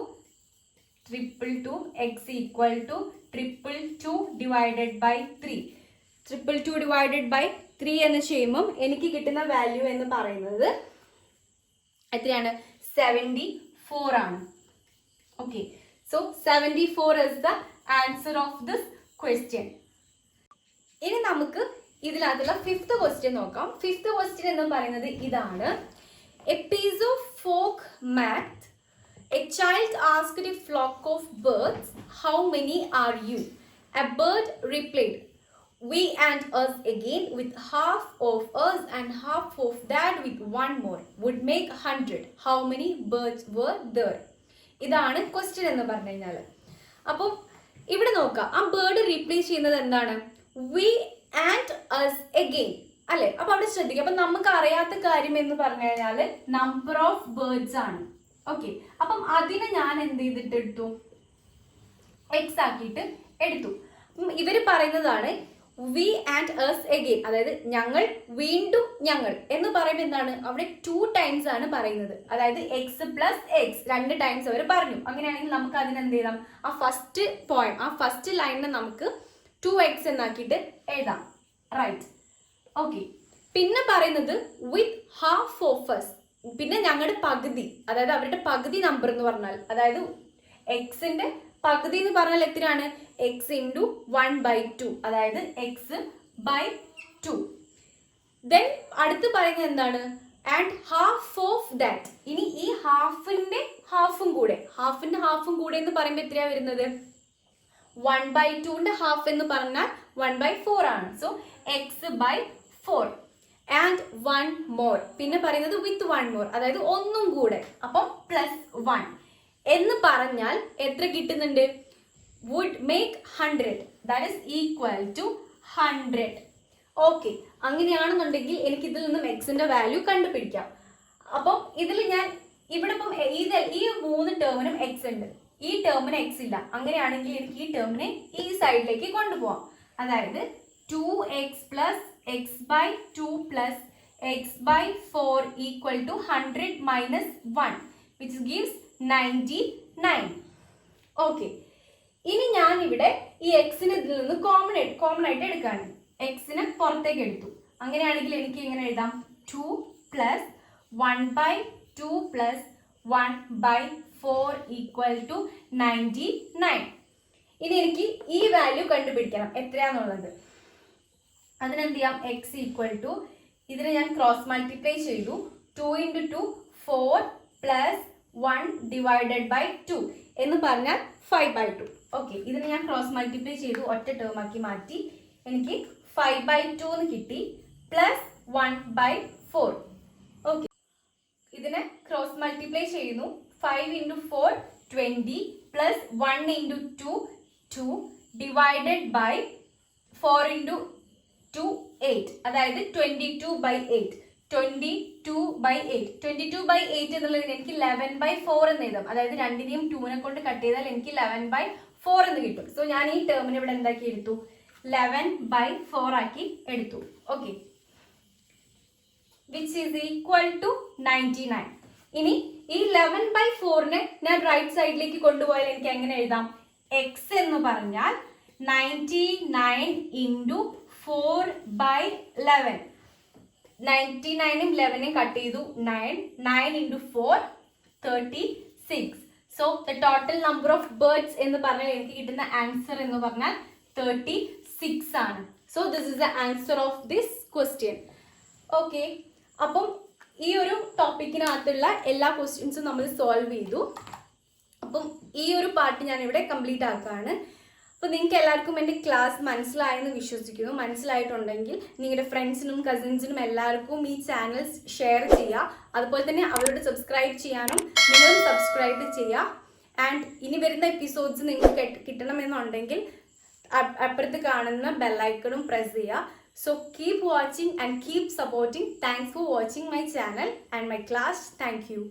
222, x equal to 222 divided by 3. 222 divided by 3 എന്ന് ചെയ്യുമ്പോൾ എനിക്ക് കിട്ടുന്ന value എന്ന് പറയുന്നത് എത്രയാണ്? 74 ആണ്. Okay, so 74 is the answer of this question. ഇനി നമുക്ക് ഇതിനകത്തുള്ള ഫിഫ്ത്ത് ക്വസ്റ്റ്യൻ നോക്കാം. ഫിഫ്ത്ത് ക്വസ്റ്റ്യൻ എന്ന് പറയുന്നത് ഇതാണ്. A piece of folk math. A child asked a flock of birds, how many are you? A bird replied, we and us again, with half of us and half of that with one more, would make 100. How many birds were there? ഇതാണ് question എന്ന് പറഞ്ഞു കഴിഞ്ഞാൽ. അപ്പം ഇവിടെ നോക്കാം, ആ bird replace ചെയ്യുന്നത് എന്താണ്? we and us again അല്ലെ? അപ്പൊ അവിടെ ശ്രദ്ധിക്കുക. അപ്പൊ നമുക്ക് അറിയാത്ത കാര്യം എന്ന് പറഞ്ഞു കഴിഞ്ഞാൽ നമ്പർ ഓഫ് ബേർഡ്സ് ആണ്. ഓക്കെ, അപ്പം അതിനെ ഞാൻ എന്ത് ചെയ്തിട്ട് എടുത്തു? എക്സ് ആക്കിയിട്ട് എടുത്തു. ഇവര് പറയുന്നതാണ് we and us again, അതായത് ഞങ്ങൾ വീണ്ടും ഞങ്ങൾ എന്ന് പറയുമ്പോൾ എന്താണ്? അവിടെ 2 ടൈംസ് ആണ് പറയുന്നത്. അതായത് എക്സ് പ്ലസ് എക്സ് 2 ടൈംസ് അവർ പറഞ്ഞു. അങ്ങനെയാണെങ്കിൽ നമുക്ക് അതിന് എന്ത് ചെയ്യണം? ആ ഫസ്റ്റ് പോയിന്റ്, ആ ഫസ്റ്റ് ലൈനിനെ നമുക്ക് 2x എന്നാക്കിയിട്ട് എഴുതാം. Right, okay. പിന്നെ പറയുന്നത് വിത്ത് ഹാഫ് ഓഫ് us, പിന്നെ ഞങ്ങളുടെ പകുതി, അതായത് അവരുടെ പകുതി നമ്പർ എന്ന് പറഞ്ഞാൽ, അതായത് എക്സിന്റെ പകുതി എന്ന് പറഞ്ഞാൽ എത്രയാണ്? എക്സ് ഇൻറ്റു 1/2, അതായത് എക്സ് ബൈ 2. ദെൻ അടുത്ത് പറയുന്നത് എന്താണ്? And half of that. ഇനി ഈ ഹാഫിന്റെ ഹാഫും കൂടെ എന്ന് പറയുമ്പോൾ എത്രയാണ് വരുന്നത്? 1/2ന്റെ ഹാഫ് എന്ന് പറഞ്ഞാൽ 1/4 ആണ്. So x by 4 and 1 more. പിന്നെ പറയുന്നത് വിത്ത് 1 മോർ, അതായത് ഒന്നും കൂടെ, അപ്പം പ്ലസ് 1 എന്ന് പറഞ്ഞാൽ എത്ര കിട്ടുന്നുണ്ട്? would make 100, that is equal to 100. Okay, അങ്ങനെയാണെന്നുണ്ടെങ്കിൽ എനിക്ക് ഇതിൽ നിന്നും എക്സിന്റെ വാല്യൂ കണ്ടുപിടിക്കാം. അപ്പം ഇതിൽ ഞാൻ ഇവിടെ ഇപ്പം ഈ 3 ടേമിനും എക്സ് ഉണ്ട്, ഈ ടേമിന് എക്സ് ഇല്ല. അങ്ങനെയാണെങ്കിൽ എനിക്ക് ഈ ടേമിനെ ഈ സൈഡിലേക്ക് കൊണ്ടുപോകാം. അതായത് 2x plus x by 2 plus x by 4 equal to 100 minus 1, which gives 99. Okay, ഇനി ഞാൻ ഇവിടെ ഈ എക്സിന് ഇതിൽ നിന്ന് കോമൺ ആയിട്ട് എടുക്കാണ്. എക്സിനെ പുറത്തേക്ക് എടുത്തു. അങ്ങനെയാണെങ്കിൽ എനിക്ക് എങ്ങനെ എഴുതാം? 2 plus 1/2 plus 1/4 equal to 99. ഇനി എനിക്ക് ഈ വാല്യൂ കണ്ടുപിടിക്കണം എത്രയാന്നുള്ളത്. അതിനെന്ത് ചെയ്യാം? എക്സ് ഈക്വൽ ടു, ഇതിനെ ഞാൻ ക്രോസ് മൾട്ടിപ്ലൈ ചെയ്തു. 2 into 2 4 plus 1 divided by 2 എന്ന് പറഞ്ഞാൽ 5/2. ഓക്കെ, ഇതിനെ ഞാൻ ക്രോസ് മൾട്ടിപ്ലൈ ചെയ്തു, ഒറ്റ ടേം ആക്കി മാറ്റി. എനിക്ക് 5/2 എന്ന് കിട്ടി, പ്ലസ് 1/4. ഓക്കെ, ഇതിനെ ക്രോസ് മൾട്ടിപ്ലൈ ചെയ്യുന്നു. 5 into 4 20 plus 1 into 2 2 divided by 4 into 2 8, അതായത് 22/8. 22/8 എന്നുള്ളതിന് എനിക്ക് 11/4 എന്ന് എഴുതാം. അതായത് 2നെയും 2നെ കൊണ്ട് കട്ട് ചെയ്താൽ എനിക്ക് 11/4 4 എന്ന് കിട്ടും. സോ ഞാൻ ഈ ടേമിന് ഇവിടെ എന്താക്കി എടുത്തു, 11/4 ആക്കി എടുത്തു. Okay, which is equal to 99. ഇനി ഈ 11/4നെ ഞാൻ റൈറ്റ് സൈഡിലേക്ക് കൊണ്ടുപോയാൽ എനിക്ക് എങ്ങനെ എഴുതാം? എക്സ് എന്ന് പറഞ്ഞാൽ 99 ഇൻറ്റു 4/11. 99ഉം 11ഉം കട്ട് ചെയ്തു 9 into 4 36. So the total number of birds എന്ന് പറഞ്ഞാൽ എനിക്ക് കിട്ടുന്ന ആൻസർ എന്ന് പറഞ്ഞാൽ 36 ആണ്. So this is the answer of this question. Okay, അപ്പം ഈ ഒരു ടോപ്പിക്കിനകത്തുള്ള എല്ലാ ക്വസ്റ്റ്യൻസും നമ്മൾ സോൾവ് ചെയ്തു. അപ്പം ഈ ഒരു പാർട്ട് ഞാനിവിടെ കംപ്ലീറ്റ് ആക്കുകയാണ്. അപ്പോൾ നിങ്ങൾക്ക് എല്ലാവർക്കും എൻ്റെ ക്ലാസ് മനസ്സിലായെന്ന് വിശ്വസിക്കുന്നു. മനസ്സിലായിട്ടുണ്ടെങ്കിൽ നിങ്ങളുടെ ഫ്രണ്ട്സിനും കസിൻസിനും എല്ലാവർക്കും ഈ ചാനൽ ഷെയർ ചെയ്യുക. അതുപോലെ തന്നെ അവരോട് സബ്സ്ക്രൈബ് ചെയ്യാനും നിങ്ങളും സബ്സ്ക്രൈബ് ചെയ്യുക. ആൻഡ് ഇനി വരുന്ന എപ്പിസോഡ്സ് നിങ്ങൾക്ക് കിട്ടണമെന്നുണ്ടെങ്കിൽ അപ്പുറത്ത് കാണുന്ന ബെല്ലൈക്കണും പ്രസ് ചെയ്യുക. So keep watching and keep supporting. Thanks for watching my channel and my class. Thank you.